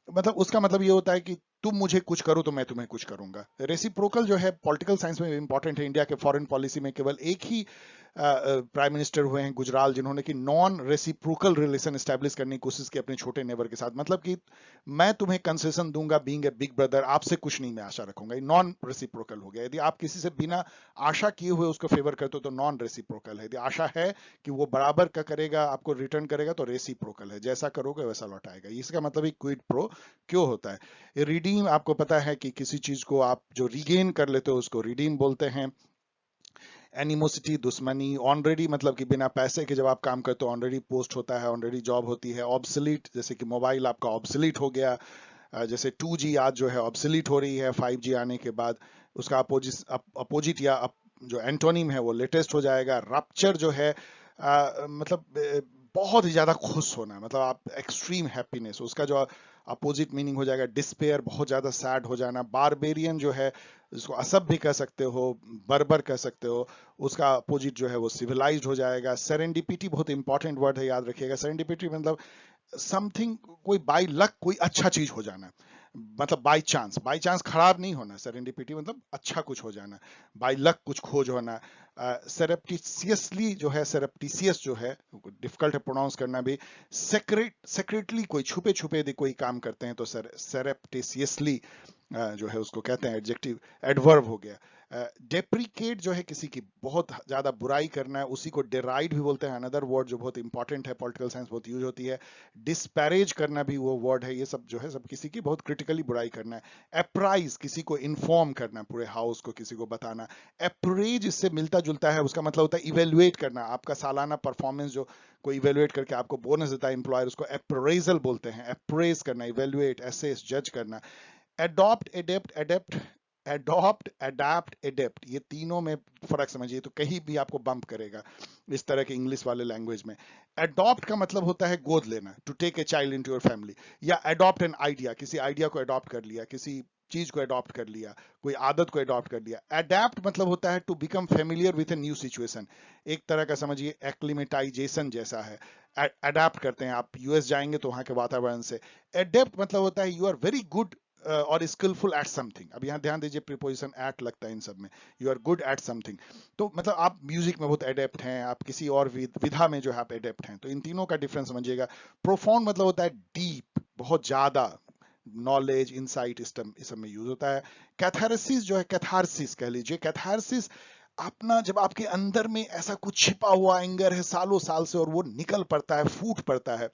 मतलब उसका मतलब ये होता है कि तुम मुझे कुछ करो तो मैं तुम्हें कुछ करूंगा। रेसिप्रोकल जो है पॉलिटिकल साइंस में इंपॉर्टेंट है। इंडिया के फॉरेन पॉलिसी में केवल एक ही प्राइम मिनिस्टर हुए हैं गुजराल जिन्होंने कि नॉन रेसिप्रोकल रिलेशन एस्टेब्लिश करने की कोशिश की अपने छोटे नेबर के साथ, मतलब कि मैं तुम्हें कंसेशन दूंगा बीइंग ए बिग ब्रदर, आपसे कुछ नहीं मैं आशा रखूंगा, ये नॉन रेसिप्रोकल हो गया। यदि आप किसी से बिना आशा किए हुए उसको फेवर करते हो तो नॉन रेसिप्रोकल है। यदि आशा है कि वो बराबर का करेगा, आपको रिटर्न करेगा, तो रेसिप्रोकल है, जैसा करोगे वैसा लौटाएगा। इसका मतलब ही क्विड प्रो क्यों होता है। रिडीम आपको पता है कि किसी चीज को आप जो रिगेन कर लेते हो उसको रिडीम बोलते हैं। एनिमोसिटी, दुश्मनी। ऑलरेडी मतलब कि बिना पैसे के जब आप काम करते हो ऑलरेडी पोस्ट होता है, ऑलरेडी जॉब होती है। ऑब्सलीट, जैसे कि मोबाइल आपका ऑब्सलीट हो गया, जैसे 2G आज जो है ऑब्सलीट हो रही है 5G आने के बाद, उसका अपोजिट या जो एंटोनिम है वो लेटेस्ट हो जाएगा। रप्चर जो है मतलब बहुत ही ज्यादा खुश होना, मतलब आप एक्सट्रीम हैप्पीनेस, उसका जो अपोजिट मीनिंग हो जाएगा डिस्पेयर, बहुत ज्यादा सैड हो जाना। बारबेरियन जो है, जिसको असभ्य कह सकते हो, बर्बर कह सकते हो, उसका अपोजिट जो है वो सिविलाइज्ड हो जाएगा। सेरेंडिपिटी बहुत इंपॉर्टेंट वर्ड है, याद रखिएगा। सेरेंडिपिटी मतलब समथिंग, कोई बाई लक कोई अच्छा चीज हो जाना, मतलब बाई चांस, बाई चांस खराब नहीं होना। सेरेंडिपिटी मतलब अच्छा कुछ हो जाना, बाई लक कुछ खोज होना। सेरेप्टिशियसली जो है, सेरेप्टिशियस जो है, डिफिकल्ट है प्रोनाउंस करना भी। सेक्रेटली कोई छुपे छुपे यदि कोई काम करते हैं तो सेरेप्टिशियसली जो है उसको कहते हैं, एडजेक्टिव एडवर्ब हो गया। डेप्रिकेट जो है किसी की बहुत ज्यादा बुराई करना है, उसी को डेराइड भी बोलते हैं, अनदर वर्ड जो बहुत इंपॉर्टेंट है, पॉलिटिकल साइंस बहुत यूज होती है। डिस्पैरेज करना भी वो वर्ड है। ये सब जो है सब किसी की बहुत क्रिटिकली बुराई करना है। अप्राइज, किसी को इन्फॉर्म करना, पूरे हाउस को किसी को बताना। अप्रेज इससे मिलता जुलता है, उसका मतलब होता है इवेल्युएट करना, आपका सालाना परफॉर्मेंस जो कोई इवेल्युएट करके आपको बोनस देता है एम्प्लॉयर, उसको अप्रेजल बोलते हैं। अप्रेज करना, इवेल्युएट, एसेस, जज करना। Adopt, adapt, adept, adopt, adapt, adept, ये तीनों में फर्क समझिए तो कहीं भी आपको बम्प करेगा इस तरह के इंग्लिश वाले लैंग्वेज में। अडॉप्ट का मतलब होता है गोद लेना, to take a child into your family, या अडॉप्ट एन आइडिया, किसी आइडिया को अडॉप्ट कर लिया, किसी चीज को अडॉप्ट कर लिया, कोई आदत को अडॉप्ट कर लिया। अडेप्ट मतलब होता है to become familiar with a new situation, एक तरह का समझिए एक्लिमेटाइजेशन जैसा है। अडेप्ट करते हैं, आप यूएस जाएंगे तो वहां के वातावरण से। एडेप्ट मतलब होता है यू आर वेरी गुड और स्किलफुल एट समथिंग। अब यहाँ ध्यान दीजिए प्रीपोजिशन एट लगता है इन सब में, you are good at something. तो मतलब आप म्यूजिक में बहुत एडेप्ट हैं, आप किसी और विधा में जो है आप एडेप्ट हैं, तो इन तीनों का डिफरेंस समझिएगा। प्रोफाउंड मतलब होता है डीप, बहुत ज्यादा नॉलेज, इंसाइट, इस सब में यूज होता है। कैथारसिस जो है, कैथारसिस कह लीजिए, कैथारसिस अपना जब आपके अंदर में ऐसा कुछ छिपा हुआ एंगर है सालों साल से और वो निकल पड़ता है, फूट पड़ता है,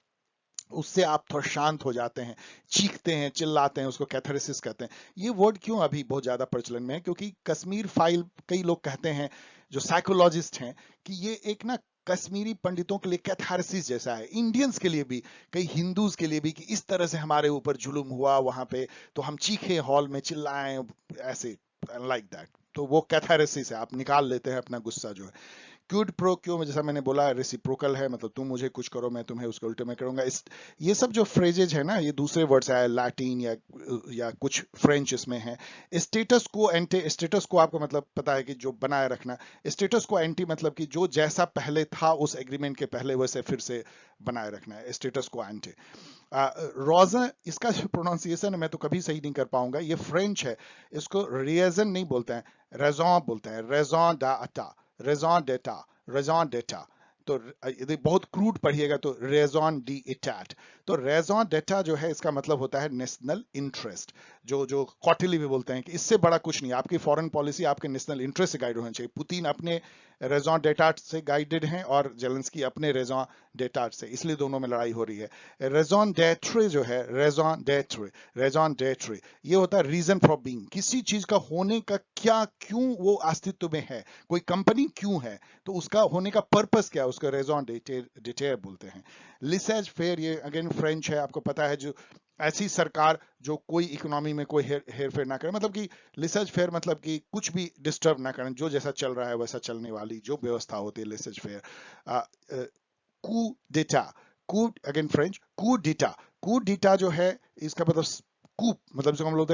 उससे आप थोड़ा शांत हो जाते हैं, चीखते हैं, चिल्लाते हैं, उसको कैथारसिस कहते हैं। ये वर्ड क्यों अभी बहुत ज्यादा प्रचलन में है, क्योंकि कश्मीर फाइल, कई लोग कहते हैं जो साइकोलॉजिस्ट हैं कि ये एक ना कश्मीरी पंडितों के लिए कैथारसिस जैसा है, इंडियंस के लिए भी, कई हिंदूज के लिए भी, कि इस तरह से हमारे ऊपर जुल्म हुआ वहां पे तो हम चीखे, हॉल में चिल्लाएं, ऐसे लाइक दैट, तो वो कैथारसिस है, आप निकाल लेते हैं अपना गुस्सा जो है। क्विड प्रो क्यो में जैसा मैंने बोला रेसिप्रोकल है, मतलब तुम मुझे कुछ करो मैं तुम्हें उसके उल्टे मैं करूंगा। इस ये सब जो फ्रेजेज है ना, ये दूसरे वर्ड से आया, लैटिन या कुछ फ्रेंच इसमें है। स्टेटस को एंटी, स्टेटस को आपको मतलब पता है कि जो बनाए रखना। स्टेटस को एंटी मतलब कि जो जैसा पहले था उस एग्रीमेंट के पहले वैसे फिर से बनाए रखना है, स्टेटस को एंटी। रोजन, इसका जो प्रोनाउंसिएशन है मैं तो कभी सही नहीं कर पाऊंगा, ये फ्रेंच है, इसको रिएजन नहीं बोलते हैं, रेजॉन बोलते हैं, रेजॉन डाटा, रेजॉन डेटा, रेजॉन डेटा। तो यदि बहुत क्रूड पढ़िएगा तो रेजॉन डी इटैट। तो रेजॉन डेटा जो है इसका मतलब होता है नेशनल इंटरेस्ट, जो जो कॉटिली भी बोलते हैं कि इससे बड़ा कुछ नहीं, आपकी फॉरेन पॉलिसी आपके नेशनल इंटरेस्ट से गाइड होना चाहिए। पुतिन अपने रेजॉन डेटा से गाइडेड हैं और जेलेंस्की अपने रेजॉन डेटा से, इसलिए दोनों में लड़ाई हो रही है। रेजॉन डेट्रे जो है, रेजॉन डेट्रे, रेजॉन डेट्रे, ये होता है रीजन फॉर बीइंग, किसी चीज का होने का क्या, क्यों वो अस्तित्व में है, कोई कंपनी क्यों है तो उसका होने का पर्पस क्या है, उसका रेजॉन डेटेर बोलते हैं। लिसेज फेयर, ये अगेन फ्रेंच है, आपको पता है, जो ऐसी सरकार जो कोई इकोनॉमी में कोई हेर फेर ना करे, मतलब कि लिसेज फेयर मतलब कि कुछ भी डिस्टर्ब ना करें, जो जैसा चल रहा है वैसा चलने वाली जो व्यवस्था होती है, लिसेज फेयर। कू डेटा, कू अगेन फ्रेंच, कू डेटा, कू डेटा जो है इसका मतलब कूप, मतलब जो हम लोग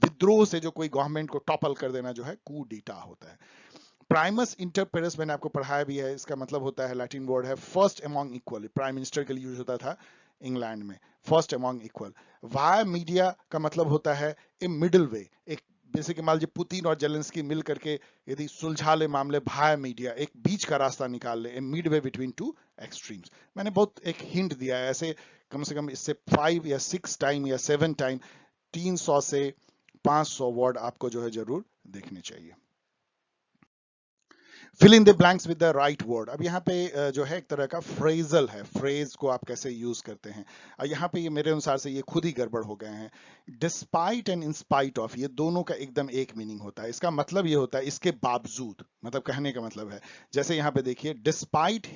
विद्रोह से जो कोई गवर्नमेंट को टॉपल कर देना जो है कू डेटा होता है। प्राइमस इंटर पेरेस मैंने आपको पढ़ाया भी है, इसका मतलब होता है, लैटिन वर्ड है first among equal, prime minister के लिए यूज होता था इंग्लैंड में, first among equal. Via media का मतलब होता है ए मिडिल वे, एक जैसे कि मान लीजिए पुतिन और जेलेंस्की मिल करके यदि सुलझा ले मामले, भाया मीडिया एक बीच का रास्ता निकाल ले, a mid way between two extremes. मैंने बहुत एक हिंट दिया है, ऐसे कम से कम इससे 5 या 6 टाइम या 7 टाइम 300 से 500 वर्ड आपको जो है जरूर देखने चाहिए। Fill in the blanks with the right word. अब यहाँ पे जो है एक तरह का फ्रेजल है, फ्रेज को आप कैसे यूज करते हैं। यहाँ पे ये मेरे अनुसार से ये खुद ही गड़बड़ हो गए हैं। डिस्पाइट एंड इंस्पाइट ऑफ, ये दोनों का एकदम एक मीनिंग होता है। इसका मतलब ये होता है इसके बावजूद, मतलब कहने का मतलब है, जैसे यहाँ पे देखिए, despite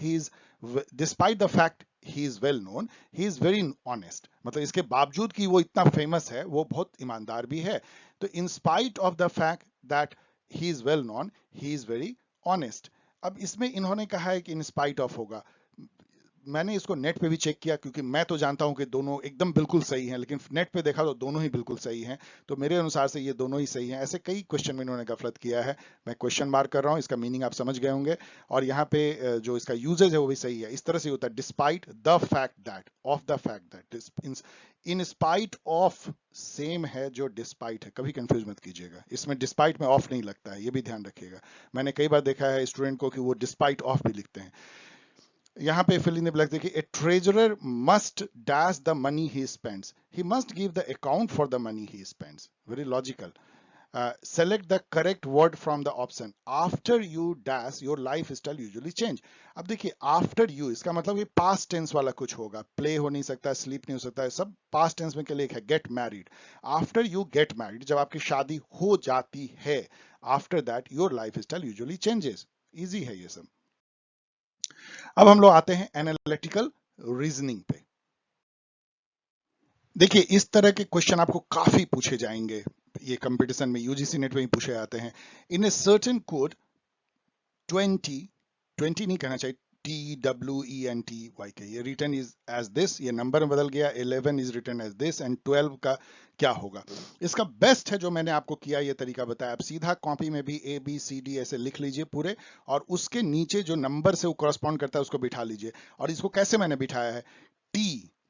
the fact he is well known, he is very honest, मतलब इसके बावजूद कि वो इतना फेमस है वो बहुत ईमानदार भी है। तो in spite of the fact that he is well known, he is very honest. अब इसमें इन्होंने कहा है कि इन स्पाइट ऑफ होगा, मैंने इसको नेट पे भी चेक किया, क्योंकि मैं तो जानता हूं कि दोनों एकदम बिल्कुल सही हैं, लेकिन नेट पे देखा तो दोनों ही बिल्कुल सही हैं, तो मेरे अनुसार से ये दोनों ही सही हैं। ऐसे कई क्वेश्चन में इन्होंने गफलत किया है, मैं क्वेश्चन मार्क कर रहा हूं, इसका मीनिंग आप समझ गए होंगे। और यहाँ पे जो इसका यूजेज है वो भी सही है, इस तरह से होता है despite the fact that, of the fact that, in spite of same है जो डिस्पाइट है, कभी कंफ्यूज मत कीजिएगा, इसमें डिस्पाइट में ऑफ नहीं लगता है, ये भी ध्यान रखिएगा। मैंने कई बार देखा है स्टूडेंट को कि वो डिस्पाइट ऑफ भी लिखते हैं। यहाँ पे फिल इन द ब्लैंक देखिए, a treasurer must dash the money he spends, he must give the account for the money he spends, very logical. Select the correct word from the option, after you dash your life style usually change. अब देखिए after you, इसका मतलब ये past tense वाला कुछ होगा, play हो नहीं सकता, स्लीप नहीं हो सकता है, सब पास्ट टेंस में के लिए है। Get married, after you get married, जब आपकी शादी हो जाती है, after that your life style usually changes. Easy है ये सब। अब हम लोग आते हैं एनालिटिकल रीजनिंग पे। देखिए इस तरह के क्वेश्चन आपको काफी पूछे जाएंगे, ये कंपटीशन में, यूजीसी नेट में ही पूछे जाते हैं। इन ए सर्टेन कोड 20 नहीं कहना चाहिए, TWENTYK, ये रिटर्न इज एज दिस, ये नंबर में बदल गया, 11 is return as this, and 12 का क्या होगा। इसका बेस्ट है जो मैंने आपको किया, ये तरीका बताया, आप सीधा कॉपी में भी ABCD ऐसे लिख लीजिए पूरे, और उसके नीचे जो नंबर से वो करस्पॉन्ड करता है उसको बिठा लीजिए। और इसको कैसे मैंने बिठाया है, T,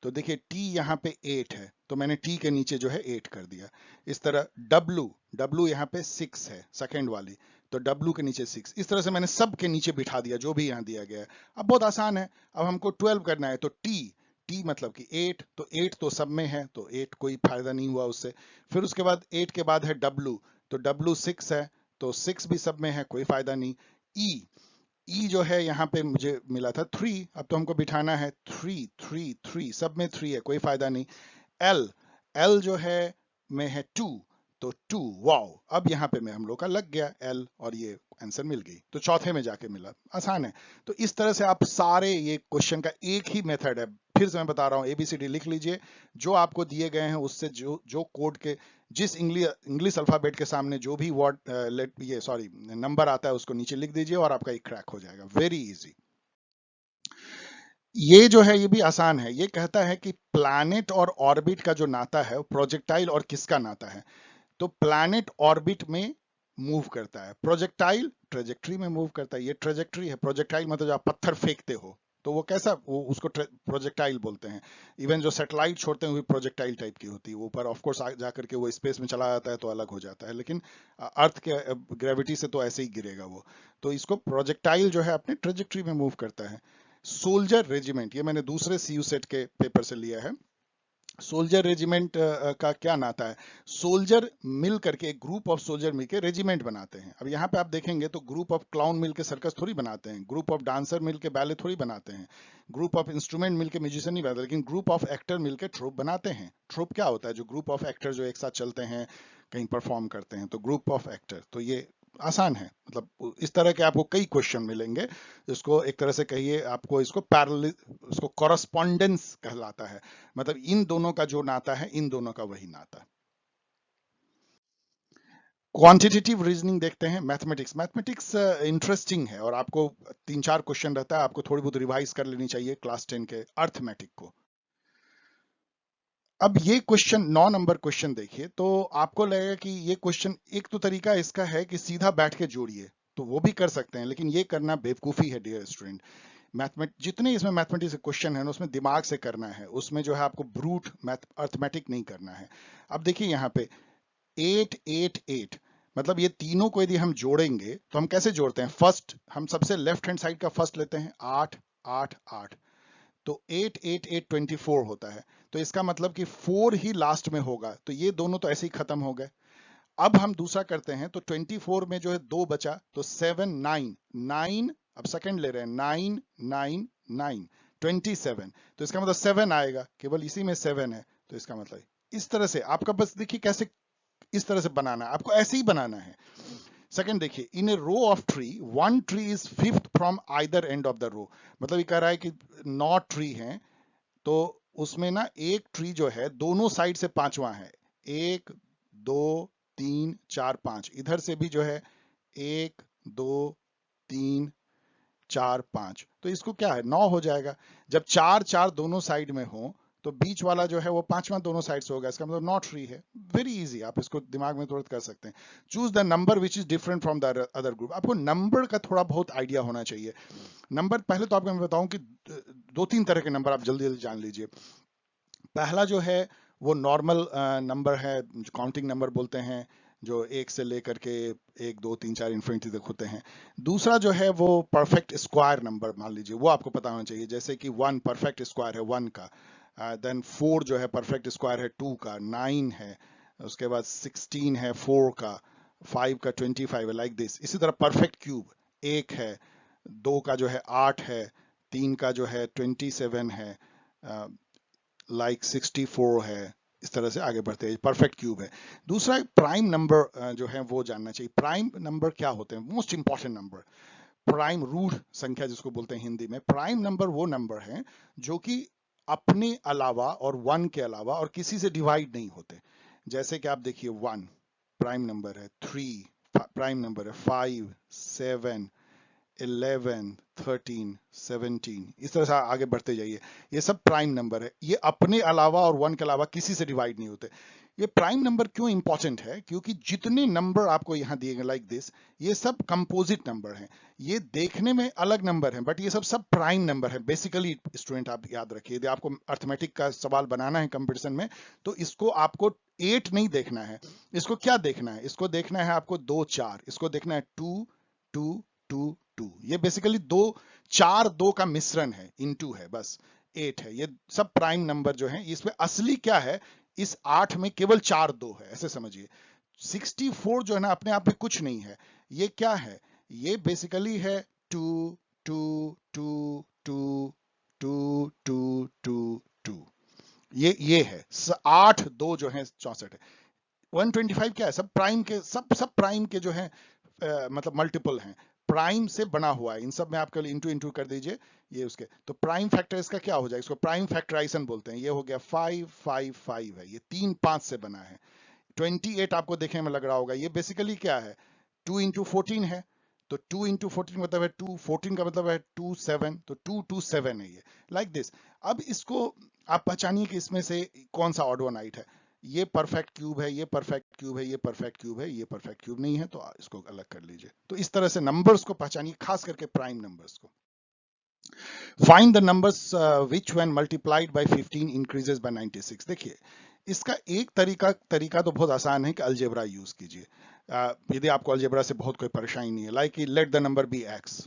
तो देखिए T यहाँ पे 8 है, तो मैंने T के नीचे जो है 8 कर दिया। इस तरह W यहाँ पे 6 है, सेकेंड वाली, तो W के नीचे 6, इस तरह से मैंने सब के नीचे बिठा दिया जो भी यहाँ दिया गया है। अब बहुत आसान है, अब हमको 12 करना है, तो T मतलब कि 8, तो 8 तो सब में है, तो 8 कोई फायदा नहीं हुआ उससे। फिर उसके बाद 8 के बाद है W, तो W 6 है, तो 6 भी सब में है, कोई फायदा नहीं। E जो है यहाँ पे मुझे मिला था 3, अब तो हमको बिठाना है 3, सब में 3 है, कोई फायदा नहीं। L जो है में है 2, तो 2, वाओ, अब यहाँ पे में हम लोग का लग गया L, और ये आंसर मिल गई, तो चौथे में जाके मिला, आसान है। तो इस तरह से आप सारे, ये क्वेश्चन का एक ही मेथड है, फिर से मैं बता रहा हूँ, ABCD लिख लीजिए, जो आपको दिए गए हैं उससे जो कोड के, जिस इंग्लिश अल्फाबेट के सामने जो भी वर्ड नंबर आता है उसको नीचे लिख दीजिए, और आपका एक क्रैक हो जाएगा, वेरी इजी। ये जो है ये भी आसान है, ये कहता है कि प्लैनेट और ऑर्बिट का जो नाता है, प्रोजेक्टाइल और किसका नाता है। तो प्लैनेट ऑर्बिट में मूव करता है, प्रोजेक्टाइल ट्रेजेक्ट्री में मूव करता है, ये ट्रेजेक्ट्री है। प्रोजेक्टाइल मतलब आप पत्थर फेंकते हो, तो वो कैसा, वो उसको प्रोजेक्टाइल बोलते हैं। इवन जो सैटेलाइट छोड़ते हैं वो भी प्रोजेक्टाइल टाइप की होती है, ऊपर ऑफ कोर्स जाकर के वो स्पेस में चला जाता है तो अलग हो जाता है, लेकिन अर्थ के ग्रेविटी से तो ऐसे ही गिरेगा वो। तो इसको प्रोजेक्टाइल जो है अपने ट्रेजेक्ट्री में मूव करता है। सोल्जर रेजिमेंट, ये मैंने दूसरे CU सेट के पेपर से लिया है। सोल्जर रेजिमेंट का क्या नाता है, सोल्जर मिल करके, एक ग्रुप ऑफ सोल्जर मिलकर रेजिमेंट बनाते हैं। अब यहाँ पे आप देखेंगे तो ग्रुप ऑफ क्लाउन मिलकर सर्कस थोड़ी बनाते हैं, ग्रुप ऑफ डांसर मिलकर बैले थोड़ी बनाते हैं, ग्रुप ऑफ इंस्ट्रूमेंट मिलकर म्यूजिशियन नहीं बनाते, लेकिन ग्रुप ऑफ एक्टर मिलकर ट्रूप बनाते हैं। ट्रूप क्या होता है, जो ग्रुप ऑफ एक्टर जो एक साथ चलते हैं, कहीं परफॉर्म करते हैं, तो ग्रुप ऑफ एक्टर। तो ये आसान है, मतलब इस तरह के आपको कई क्वेश्चन मिलेंगे। इसको एक तरह से कहिए, आपको इसको पैरेलल, इसको कॉरस्पॉन्डेंस कहलाता है। मतलब इन दोनों का जो नाता है, इन दोनों का वही नाता। क्वांटिटेटिव रीजनिंग देखते हैं। मैथमेटिक्स, मैथमेटिक्स इंटरेस्टिंग है और आपको 3-4 क्वेश्चन रहता है, आपको थोड़ी बहुत रिवाइज कर लेनी चाहिए क्लास 10 के अर्थमेटिक को। अब ये क्वेश्चन 9 नंबर क्वेश्चन देखिए, तो आपको लगेगा कि ये क्वेश्चन, एक तो तरीका इसका है कि सीधा बैठ के जोड़िए, तो वो भी कर सकते हैं, लेकिन ये करना बेवकूफी है डियर स्टूडेंट। मैथमेट जितने इसमें मैथमेटिक्स के क्वेश्चन है ना, उसमें दिमाग से करना है, उसमें जो है आपको ब्रूट मैथ अर्थमेटिक नहीं करना है। अब देखिए यहाँ पे 8 8 8, मतलब ये तीनों को यदि हम जोड़ेंगे तो हम कैसे जोड़ते हैं? फर्स्ट, हम सबसे लेफ्ट हैंड साइड का फर्स्ट लेते हैं, 8 8 8, तो 8 8 8 24 होता है। तो इसका मतलब कि 4 ही लास्ट में होगा, तो ये दोनों तो ऐसे ही खत्म हो गए। अब हम दूसरा करते हैं, तो 24 में जो है 2 बचा, तो 7 9 9, अब सेकंड ले रहे हैं, 9 9 9 27, तो इसका मतलब 7 आएगा, केवल इसी में 7 है, तो इसका मतलब इस तरह से आपका, बस देखिए कैसे इस तरह से बनाना है, आपको ऐसे ही बनाना है। सेकंड देखिए, in a row of tree, one tree is fifth from either end of the row. मतलब ये कह रहा है कि 9 ट्री हैं, तो उसमें ना एक ट्री जो है दोनों साइड से पांचवा है, 1 2 3 4 5, इधर से भी जो है 1 2 3 4 5, तो इसको क्या है, 9 हो जाएगा। जब 4 4 दोनों साइड में हो, तो बीच वाला जो है वो पांचवा दोनों साइड से होगा, इसका मतलब नॉट ट्री है। वेरी इजी, आप इसको दिमाग में तुरंत कर सकते हैं। Choose the number which is different from the other group. आपको नंबर का थोड़ा बहुत आइडिया होना चाहिए। नंबर, पहले तो आपको मैं बताऊं कि 2-3 तरह के नंबर आप जल्दी जल्दी जान लीजिए। पहला जो है वो नॉर्मल नंबर है, जो काउंटिंग नंबर बोलते हैं, जो 1 से लेकर के 1 2 3 4 इन्फिनिटी तक होते हैं। दूसरा जो है वो परफेक्ट स्क्वायर नंबर मान लीजिए, वो आपको पता होना चाहिए, जैसे कि 1 परफेक्ट स्क्वायर है 1 का, देन 4 जो है परफेक्ट स्क्वायर है 2 का, 9 है, उसके बाद 16 है 4 का, 5 का 25 है, लाइक दिस। इसी तरह परफेक्ट क्यूब 1 है, 2 का जो है 8 है, 3 का जो है 27 है, लाइक 64 है। इस तरह से आगे बढ़ते हैं, परफेक्ट क्यूब है। दूसरा प्राइम नंबर जो है वो जानना चाहिए। प्राइम नंबर क्या होते हैं? Most important number, prime root संख्या जिसको बोलते हैं हिंदी में। प्राइम नंबर वो नंबर है जो कि अपने अलावा और 1 के अलावा और किसी से डिवाइड नहीं होते। जैसे कि आप देखिए 1 प्राइम नंबर है, 3 प्राइम नंबर है, 5 7 11 13 17, इस तरह से आगे बढ़ते जाइए। ये सब प्राइम नंबर है, ये अपने अलावा और 1 के अलावा किसी से डिवाइड नहीं होते। ये प्राइम नंबर क्यों इंपॉर्टेंट है? क्योंकि जितने नंबर आपको यहां दिए गए लाइक दिस, ये सब कंपोजिट नंबर हैं। ये देखने में अलग नंबर हैं, बट ये सब सब प्राइम नंबर है बेसिकली। स्टूडेंट आप याद रखिए, यदि आपको अर्थमेटिक का सवाल बनाना है कंपटीशन में, तो इसको आपको 8 नहीं देखना है। इसको क्या देखना है? इसको देखना है आपको 2 4, इसको देखना है 2 2 2 2। ये बेसिकली 2 4 2 का मिश्रण है, इनटू है, बस 8 है। ये सब प्राइम नंबर जो है, इसमें असली क्या है, इस 8 में केवल 4 2 है, ऐसे समझिए। 64 जो है ना, अपने आप में कुछ नहीं है। ये क्या है? ये बेसिकली है 2 2 2 2 2 2 2 2। ये है 8 2 जो है 64 है। 125 क्या है? सब प्राइम के, सब प्राइम के जो है मतलब मल्टीपल हैं, प्राइम से बना हुआ है। इन सब में आप केवल इंटू इंटू कर दीजिए, ये उसके, तो प्राइम फैक्टर इसका क्या हो जाएगा? इसको प्राइम फैक्टराइजेशन बोलते हैं। ये हो गया 5 5 5 है, ये 3 5 से बना है। 28 आपको देखने में लग रहा होगा, ये बेसिकली क्या है, 2 इंटू 14 है। तो 2 इंटू 14 मतलब है 2, 14 का मतलब है 2 7, तो 2 2 7 है ये, लाइक दिस। अब इसको आप पहचानिए कि इसमें से कौन सा ऑड वन आइट है। ये परफेक्ट क्यूब है, ये परफेक्ट क्यूब है, ये परफेक्ट क्यूब है, ये परफेक्ट क्यूब नहीं है, तो इसको अलग कर लीजिए। तो इस तरह से नंबर्स को पहचानिए, खास करके प्राइम नंबर्स को। Find the numbers which when multiplied by 15 increases by 96। देखिए, इसका एक तरीका तो बहुत आसान है कि अलजेब्रा यूज कीजिए। यदि आपको अलजेब्रा से बहुत कोई परेशानी नहीं है, like let the number be x,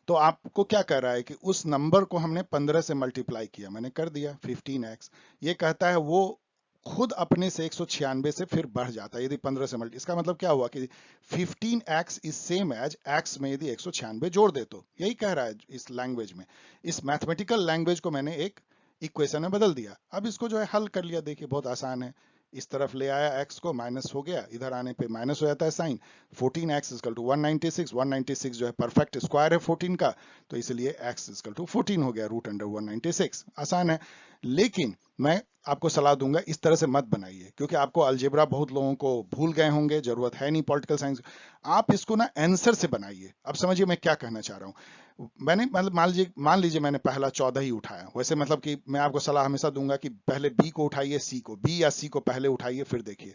तो आपको क्या कर रहा है कि उस नंबर को हमने 15 से मल्टीप्लाई किया, मैंने कर दिया 15x। ये कहता है वो खुद अपने से 196 से फिर बढ़ जाता है यदि 15 से मल्टी। इसका मतलब क्या हुआ कि 15x is same as x में यदि 196 जोड़ दे, तो यही कह रहा है इस लैंग्वेज में। इस मैथमेटिकल लैंग्वेज को मैंने एक इक्वेशन में बदल दिया। अब इसको जो है हल कर लिया, देखिए बहुत आसान है। इस तरफ ले आया x को, माइनस हो गया, इधर आने पे माइनस हो जाता है साइन। 14x इक्वल टू 196, 196 जो है परफेक्ट स्क्वायर है 14 का, तो इसलिए x इक्वल टू 14 हो गया, रूट अंडर 196। आसान है, लेकिन मैं आपको सलाह दूंगा इस तरह से मत बनाइए, क्योंकि आपको अलजेब्रा बहुत लोगों को भूल गए होंगे, जरूरत है नहीं पॉलिटिकल साइंस। आप इसको ना आंसर से बनाइए। अब समझिए मैं क्या कहना चाह रहा हूं। मैंने मतलब मान लीजिए मैंने पहला 14 ही उठाया, वैसे मतलब कि मैं आपको सलाह हमेशा दूंगा कि पहले बी को उठाइए, सी को, बी या सी को पहले उठाइए फिर देखिए।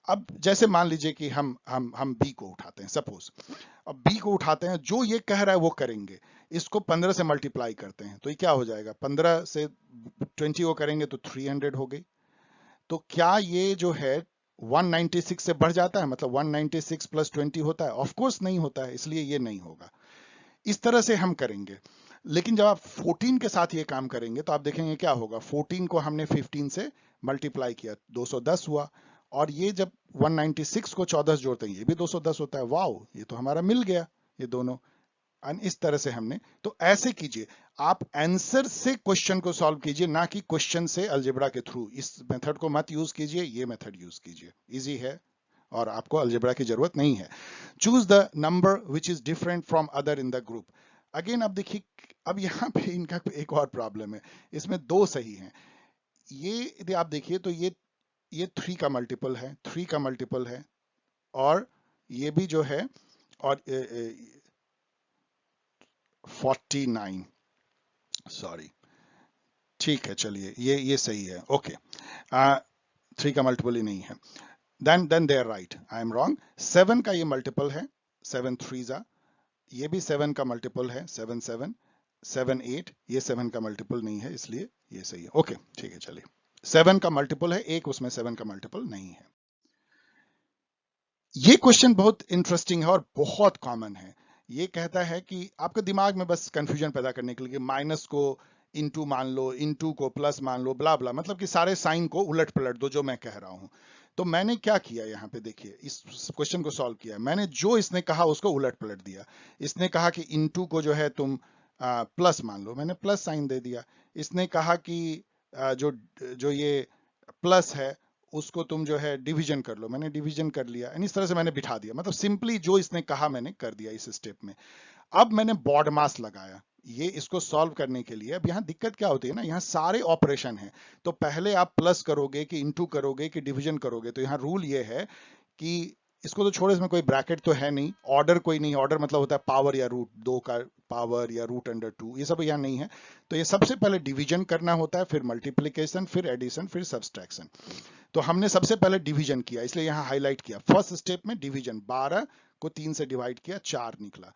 अब जैसे मान लीजिए कि हम बी को उठाते हैं, सपोज अब बी को उठाते हैं, जो ये कह रहा है वो करेंगे। इसको 15 से मल्टीप्लाई करते हैं तो ये क्या हो जाएगा, 15 से 20 को करेंगे तो 300 हो गई। तो क्या ये जो है 196 से बढ़ जाता है, मतलब 196 प्लस 20 होता है? ऑफ कोर्स नहीं होता है, इसलिए ये नहीं होगा। इस तरह से हम करेंगे। लेकिन जब आप 14 के साथ ये काम करेंगे तो आप देखेंगे क्या होगा। 14 को हमने 15 से मल्टीप्लाई किया, 210 हुआ, और ये जब 196 को 14 जोड़ते हैं ये भी 210 होता है। वाओ, ये तो हमारा मिल गया ये दोनों। और इस तरह से हमने, तो ऐसे कीजिए, आप आंसर से क्वेश्चन को सॉल्व कीजिए, ना कि क्वेश्चन से अलजेब्रा के थ्रू। इस मेथड को मत यूज कीजिए, ये मेथड यूज कीजिए, इजी है और आपको अलजेब्रा की जरूरत नहीं है। Choose the number which is different from other in the group. Again अब देखिए, अब यहाँ पे इनका एक और प्रॉब्लम है, इसमें दो सही हैं। ये यदि आप देखिए तो ये 3 का मल्टीपल है, 3 का मल्टीपल है, और ये भी जो है, और 49, सॉरी, ठीक है, चलिए ये सही है, ओके। 3 का मल्टीपल ही नहीं है, then they are right, I am wrong. 7 का ये मल्टीपल है, 7 3 ये भी 7 का मल्टीपल है, 7 7 7 8, ये 7 का मल्टीपल नहीं है, इसलिए ये सही है, ओके ठीक है। चलिए 7 का मल्टीपल है एक, उसमें 7 का मल्टीपल नहीं है। ये क्वेश्चन बहुत इंटरेस्टिंग है और बहुत कॉमन है। ये कहता है कि आपके दिमाग में बस कंफ्यूजन पैदा करने के लिए, माइनस को इनटू मान लो, इनटू को प्लस मान लो, ब्ला ब्ला, मतलब कि सारे साइन को उलट पलट दो जो मैं कह रहा हूं। तो मैंने क्या किया यहाँ पे देखिए, इस क्वेश्चन को सॉल्व किया, मैंने जो इसने कहा उसको उलट पलट दिया। इसने कहा कि इनटू को जो है तुम प्लस मान लो, मैंने प्लस साइन दे दिया। इसने कहा कि जो जो ये प्लस है उसको तुम जो है डिवीजन कर लो, मैंने डिवीजन कर लिया। इस तरह से मैंने बिठा दिया, मतलब सिंपली जो इसने कहा मैंने कर दिया इस स्टेप में। अब मैंने बॉड मास लगाया ये इसको सॉल्व करने के लिए। अब यहाँ दिक्कत क्या होती है ना, यहाँ सारे ऑपरेशन है, तो पहले आप प्लस करोगे कि इंटू करोगे कि डिवीजन करोगे। तो यहाँ रूल ये है कि इसको तो छोड़ो, इसमें कोई ब्रैकेट तो है नहीं, ऑर्डर कोई नहीं, ऑर्डर मतलब होता है पावर या रूट, 2 का पावर या रूट अंडर 2, ये सब यहाँ नहीं है। तो ये सबसे पहले डिवीजन करना होता है, फिर मल्टीप्लीकेशन, फिर एडिशन, फिर सब्सट्रैक्शन। तो हमने सबसे पहले डिवीजन किया, इसलिए यहां हाईलाइट किया। फर्स्ट स्टेप में डिवीजन, 12 को 3 से डिवाइड किया, 4 निकला।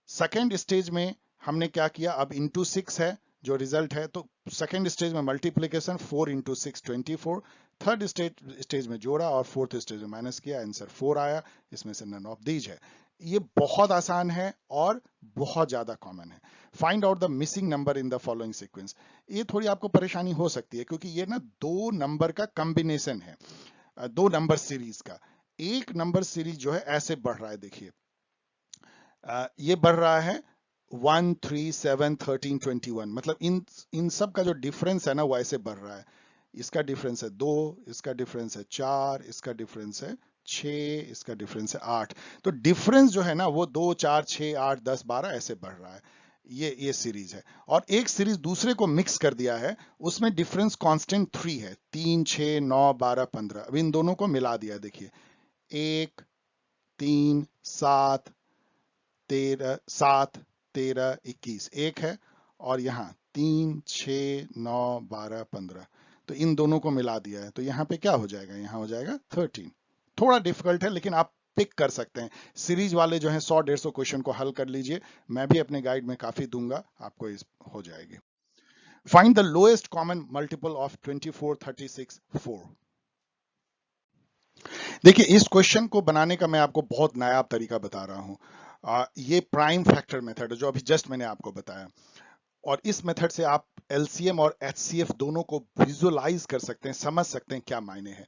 सेकेंड स्टेज में हमने क्या किया, अब इंटू 6 है जो रिजल्ट है, तो सेकेंड स्टेज में मल्टीप्लीकेशन, 4 इंटू 6 24। थर्ड स्टेज में जोड़ा और फोर्थ स्टेज में माइनस किया, आंसर 4 आया। इसमें से नन ऑफ दीज है। ये बहुत आसान है और बहुत ज्यादा कॉमन है। Find out the missing number in the following sequence. ये थोड़ी आपको परेशानी हो सकती है, क्योंकि ये ना दो नंबर का कॉम्बिनेशन है, दो नंबर सीरीज का। एक नंबर सीरीज जो है ऐसे बढ़ रहा है, देखिए ये बढ़ रहा है 1 3 7 13 21, मतलब इन सब का जो डिफरेंस है ना वो ऐसे बढ़ रहा है। इसका डिफरेंस है 2, इसका डिफरेंस है 4, इसका डिफरेंस है 6, इसका डिफरेंस है 8। तो डिफरेंस जो है ना वो 2 4 6 8 10 12 ऐसे बढ़ रहा है। ये सीरीज है, और एक सीरीज दूसरे को मिक्स कर दिया है, उसमें डिफरेंस कांस्टेंट 3 है, 3 6 9 12 15। अब इन दोनों को मिला दिया, देखिए 1 3 7 13 7 13 21 एक है, और यहाँ 3 6 9 12 15। तो इन दोनों को मिला दिया है, तो यहाँ पे क्या हो जाएगा, यहाँ हो जाएगा 13। थोड़ा डिफिकल्ट है लेकिन आप पिक कर सकते हैं। सीरीज वाले जो है 100-150 क्वेश्चन को हल कर लीजिए, मैं भी अपने गाइड में काफी दूंगा, आपको इस हो जाएगी। Find the lowest common multiple of 24 36 4। देखिए इस क्वेश्चन को बनाने का मैं आपको बहुत नायाब तरीका बता रहा हूं। ये प्राइम फैक्टर मेथड है जो अभी जस्ट मैंने आपको बताया, और इस मेथड से आप एलसीएम और एचसीएफ दोनों को विजुअलाइज कर सकते हैं, समझ सकते हैं क्या मायने हैं।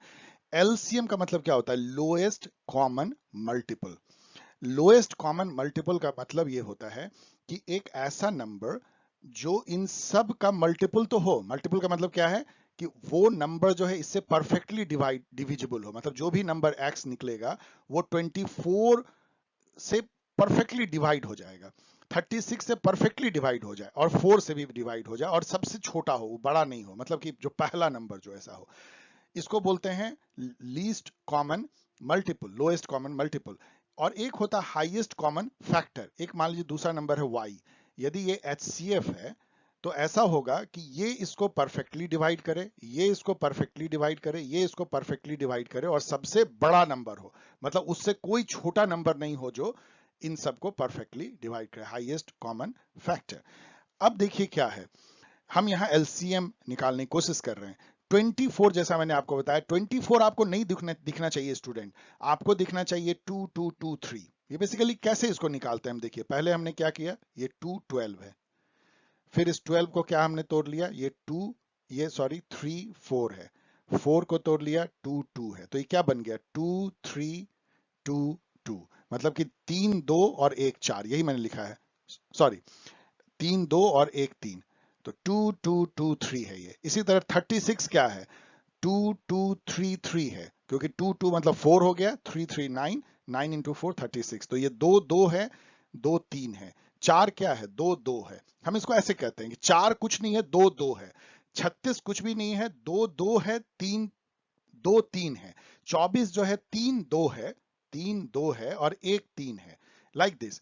एलसीएम का मतलब क्या होता है, lowest common multiple. Lowest common multiple का मतलब ये होता है कि एक ऐसा नंबर जो इन सब का मल्टीपल तो हो। मल्टीपल का मतलब क्या है कि वो नंबर जो है इससे परफेक्टली डिविजिबल हो, मतलब जो भी नंबर x निकलेगा वो 24 से परफेक्टली डिवाइड हो जाएगा, 36 से परफेक्टली डिवाइड हो जाए और 4 से भी डिवाइड हो जाए और सबसे छोटा हो, बड़ा नहीं हो, मतलब कि जो पहला नंबर जो ऐसा हो, इसको बोलते हैं least common multiple, lowest common multiple. और एक होता है हाईएस्ट कॉमन फैक्टर। एक मान लीजिए दूसरा नंबर है y, यदि ये HCF है तो ऐसा होगा कि ये इसको परफेक्टली डिवाइड करे, ये इसको परफेक्टली डिवाइड करे, ये इसको परफेक्टली डिवाइड करे और सबसे बड़ा नंबर हो, मतलब उससे कोई छोटा नंबर नहीं हो जो इन सबको परफेक्टली डिवाइड करे, हाईएस्ट कॉमन फैक्टर। अब देखिए क्या है, हम यहाँ LCM निकालने की कोशिश कर रहे हैं। 24, जैसा मैंने आपको बताया, 24 आपको नहीं दिखना चाहिए स्टूडेंट, आपको दिखना चाहिए 2 2 2 3। ये बेसिकली कैसे इसको निकालते हैं हम, देखिए पहले हमने क्या किया, ये 2 12 है, फिर इस 12 को क्या हमने तोड़ लिया, ये 2, ये सॉरी 3 4 है, 4 को तोड़ लिया, 2 2 है, तो ये क्या बन गया 2 3 2 2, मतलब कि 3 2 और 1 4, यही मैंने लिखा है, सॉरी 3 2 और 1 3, तो 2 2 2 3 है ये। इसी तरह 36 क्या है, 2 2 3 3 है, क्योंकि 2 2 मतलब 4 हो गया, 3 3 9, 9 इंटू 4 36, तो ये 2 2 है, 2 3 है। 4 क्या है, 2 2 है, हम इसको ऐसे कहते हैं कि 4 कुछ नहीं है, 2 2 है। 36 कुछ भी नहीं है, 2 2 है, 3 2 3 है। 24 जो है 3 2 है, 3 2 है और 1 3 है, लाइक दिस।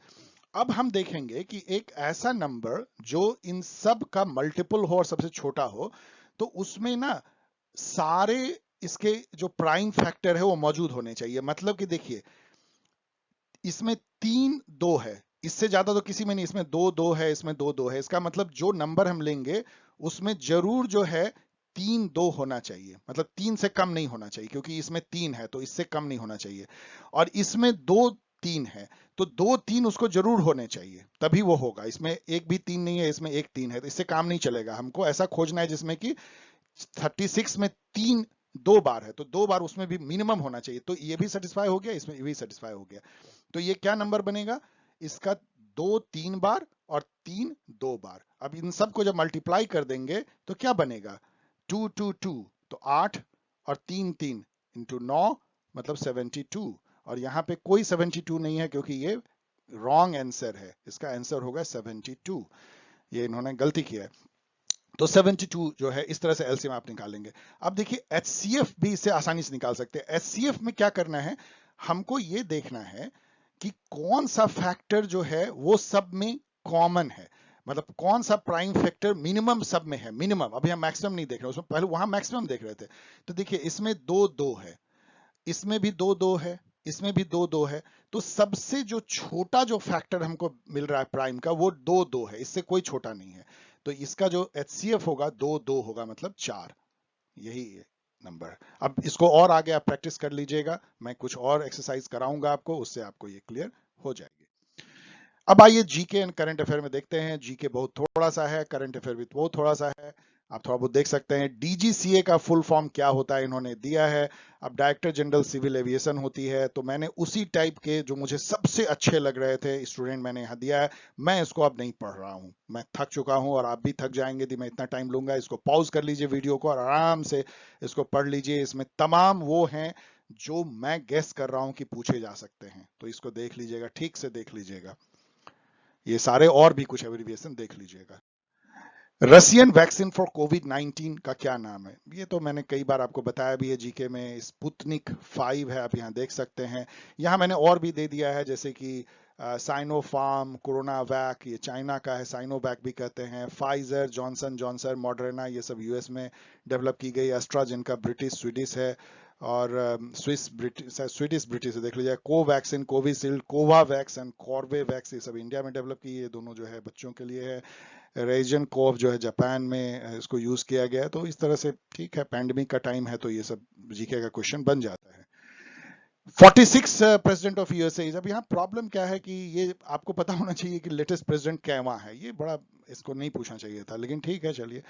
अब हम देखेंगे कि एक ऐसा नंबर जो इन सब का मल्टीपल हो और सबसे छोटा हो, तो उसमें ना सारे इसके जो प्राइम फैक्टर है वो मौजूद होने चाहिए। मतलब कि देखिए इसमें 3 2 है, इससे ज्यादा तो किसी में नहीं, इसमें 2 2 है, इसमें 2 2 है, इसका मतलब जो नंबर हम लेंगे उसमें जरूर जो है 3 2 होना चाहिए, मतलब 3 से कम नहीं होना चाहिए, क्योंकि इसमें 3 है तो इससे कम नहीं होना चाहिए। और इसमें 2 3 है तो 2 3 उसको जरूर होने चाहिए, तभी वो होगा। इसमें एक भी 3 नहीं है, इसमें एक 3 है, तो इससे काम नहीं चलेगा। हमको ऐसा खोजना है जिसमें कि 36 में 3 2 बार है तो 2 बार उसमें भी मिनिमम होना चाहिए, तो ये भी सेटिस्फाई हो गया, इसमें भी सेटिस्फाई हो गया। तो ये क्या नंबर बनेगा, इसका 2 3 बार और 3 2 बार। अब इन सब को जब मल्टीप्लाई कर देंगे तो क्या बनेगा, 2 2 2, तो 8 और 3 3 इंटू 9 मतलब 72। और यहाँ पे कोई 72 नहीं है क्योंकि ये रॉन्ग आंसर है, इसका आंसर होगा 72, ये इन्होंने गलती किया है। तो 72 जो है, इस तरह से एलसीएम आप निकालेंगे। अब देखिए एचसीएफ भी इससे आसानी से निकाल सकते हैं। एचसीएफ में क्या करना है, हमको ये देखना है कि कौन सा फैक्टर जो है वो सब में कॉमन है, मतलब कौन सा प्राइम फैक्टर मिनिमम सब में है, मिनिमम। अभी हम मैक्सिमम नहीं देख रहे, उसमें पहले वहां मैक्सिमम देख रहे थे। तो देखिए इसमें 2 2 है, इसमें भी 2 2 है, इसमें भी 2 2 है, तो सबसे जो छोटा जो फैक्टर हमको मिल रहा है प्राइम का वो 2 2 है, इससे कोई छोटा नहीं है। तो इसका जो एचसीएफ होगा 2 2 होगा, मतलब 4, यही नंबर। अब इसको और आगे आप प्रैक्टिस कर लीजिएगा, मैं कुछ और एक्सरसाइज कराऊंगा आपको, उससे आपको ये क्लियर हो जाएगी। अब आइए जीके एंड करंट अफेयर में देखते हैं। जीके बहुत थोड़ा सा है, करंट अफेयर भी बहुत थोड़ा सा है, आप थोड़ा बहुत देख सकते हैं। डीजीसीए का फुल फॉर्म क्या होता है इन्होंने दिया है। अब डायरेक्टर जनरल सिविल एविएशन होती है, तो मैंने उसी टाइप के जो मुझे सबसे अच्छे लग रहे थे स्टूडेंट मैंने यहाँ दिया है। मैं इसको अब नहीं पढ़ रहा हूँ, मैं थक चुका हूँ और आप भी थक जाएंगे यदि मैं इतना टाइम लूंगा। इसको पॉज कर लीजिए वीडियो को और आराम से इसको पढ़ लीजिए। इसमें तमाम वो हैं जो मैं गेस कर रहा हूँ कि पूछे जा सकते हैं, तो इसको देख लीजिएगा, ठीक से देख लीजिएगा ये सारे, और भी कुछ एब्रिविएशन देख लीजिएगा। रशियन वैक्सीन फॉर कोविड 19 का क्या नाम है, ये तो मैंने कई बार आपको बताया भी है जीके में। स्पुतनिक 5 है, आप यहाँ देख सकते हैं। यहाँ मैंने और भी दे दिया है, जैसे कि साइनोफार्म, कोरोना वैक, ये चाइना का है, साइनोवैक भी कहते हैं। फाइजर, जॉनसन जॉनसन, मॉडर्ना, ये सब यूएस में डेवलप की गई। एस्ट्राजेनेका ब्रिटिश स्वीडिश है, और स्वीडिश ब्रिटिश देख लीजिए। Covaxin, Covishield, Covovax and Corbevax, ये सब इंडिया में डेवलप की, ये दोनों जो है बच्चों के लिए है। रेजन कोव जो है जापान में इसको यूज किया गया है। तो इस तरह से ठीक है, पैंडेमिक का टाइम है तो ये सब जीके का क्वेश्चन बन जाता है। 46 प्रेसिडेंट ऑफ यूएसए। अब यहाँ प्रॉब्लम क्या है कि ये आपको पता होना चाहिए कि लेटेस्ट प्रेसिडेंट क्या है, ये बड़ा इसको नहीं पूछना चाहिए था, लेकिन ठीक है चलिए।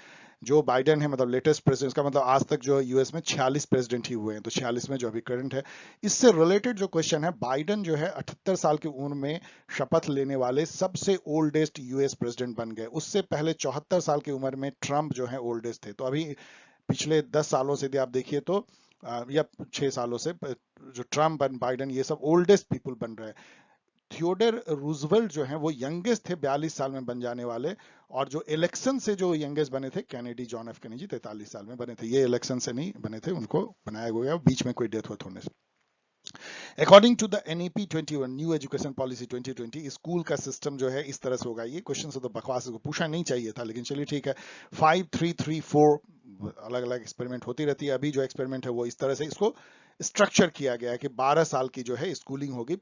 जो बाइडेन है, मतलब लेटेस्ट प्रेसिडेंट का मतलब आज तक जो यूएस में 46 प्रेसिडेंट ही हुए हैं, तो 46 में जो अभी करंट है। इससे रिलेटेड जो क्वेश्चन है, बाइडेन जो है 78 साल की उम्र में शपथ लेने वाले सबसे ओल्डेस्ट यूएस प्रेसिडेंट बन गए। उससे पहले 74 साल की उम्र में ट्रंप जो है ओल्डेस्ट थे। तो अभी पिछले 10 सालों से यदि आप देखिए तो या 6 सालों से जो ट्रम्प एंड बाइडेन ये सब ओल्डेस्ट पीपल बन रहे हैं। थियोडर रूजवेल्ट जो हैं वो यंगेस्ट थे 42 साल में बन जाने वाले, और जो इलेक्शन से जो यंगेस्ट बने थे कैनेडी, जॉन एफ कैनेडी 43 साल में बने थे। ये इलेक्शन से नहीं बने थे, उनको बनाया गया बीच में कोई डेथ होने से। According to the NEP 21 new education policy 2020 school का सिस्टम जो है इस तरह से होगा। ये क्वेश्चन से तो बकवास को पूछा नहीं चाहिए था, लेकिन चलिए ठीक है। 5 3 3 4 अलग अलग एक्सपेरिमेंट होती रहती है। अभी जो एक्सपेरिमेंट है वो इस तरह से इसको स्ट्रक्चर किया गया है कि 12 साल की जो है स्कूलिंग होगी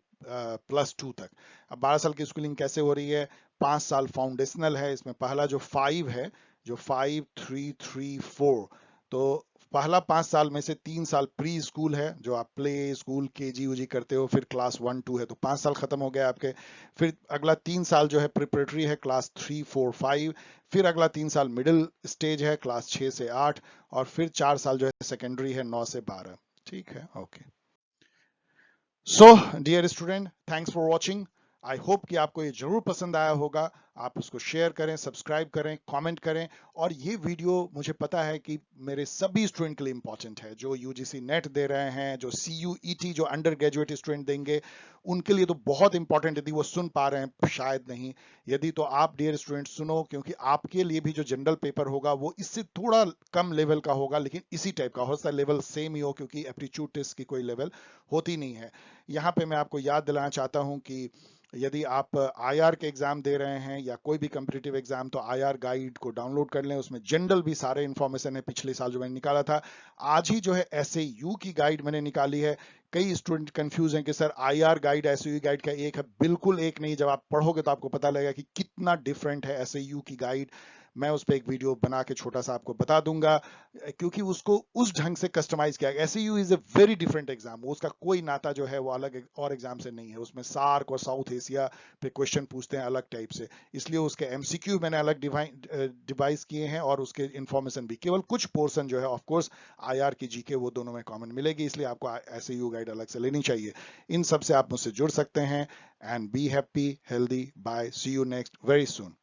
+2 तक। अब 12 साल की स्कूलिंग कैसे हो रही है? 5 साल फाउंडेशनल है, इसमें पहला जो 5 है, जो 5 3 3 4, तो पहला 5 साल में से 3 साल प्री स्कूल है, जो आप प्ले स्कूल KG UG करते हो, फिर क्लास 1 2 है, तो 5 साल खत्म हो गया आपके। फिर अगला 3 साल जो है प्रिपरेटरी है, क्लास 3 4 5। फिर अगला 3 साल मिडिल स्टेज है, क्लास 6 से 8। और फिर 4 साल जो है सेकेंडरी है, 9 से 12। ठीक है, okay. So dear student, thanks for watching. I hope कि आपको ये जरूर पसंद आया होगा। आप उसको शेयर करें, सब्सक्राइब करें, कमेंट करें। और ये वीडियो मुझे पता है कि मेरे सभी स्टूडेंट के लिए इंपॉर्टेंट है, जो UGC नेट दे रहे हैं, जो CUET जो अंडर ग्रेजुएट स्टूडेंट देंगे, उनके लिए तो बहुत इंपॉर्टेंट। यदि वो सुन पा रहे हैं, शायद नहीं, यदि तो आप डियर स्टूडेंट सुनो, क्योंकि आपके लिए भी जो जनरल पेपर होगा वो इससे थोड़ा कम लेवल का होगा, लेकिन इसी टाइप का हो सकता है। लेवल सेम ही हो, क्योंकि एप्टीट्यूड टेस्ट की कोई लेवल होती नहीं है। यहाँ पे मैं आपको याद दिलाना चाहता हूँ कि यदि आप IR के एग्जाम दे रहे हैं या कोई भी कम्पिटिटिव एग्जाम, तो IR गाइड को डाउनलोड कर लें। उसमें जनरल भी सारे इंफॉर्मेशन है, पिछले साल जो मैंने निकाला था। आज ही जो है SAU की गाइड मैंने निकाली है। कई स्टूडेंट कंफ्यूज हैं कि sir IR guide SAU guide का एक है। बिल्कुल एक नहीं, जब आप पढ़ोगे तो आपको पता लगेगा कि कितना डिफरेंट है SAU की गाइड। मैं उस पर एक वीडियो बना के छोटा सा आपको बता दूंगा, क्योंकि उसको उस ढंग से कस्टमाइज किया गया। SAU is a very different exam, उसका कोई नाता जो है वो अलग और एग्जाम से नहीं है। उसमें सार्क और साउथ एशिया पे क्वेश्चन पूछते हैं अलग टाइप से, इसलिए उसके MCQ मैंने अलग डिवाइस किए हैं, और उसके इंफॉर्मेशन भी केवल कुछ पोर्शन जो है, ऑफ कोर्स IR की GK वो दोनों में कॉमन मिलेगी, इसलिए आपको SAU गाइड अलग से लेनी चाहिए। इन सब से आप मुझसे जुड़ सकते हैं। And be happy, healthy, bye, see you next very soon.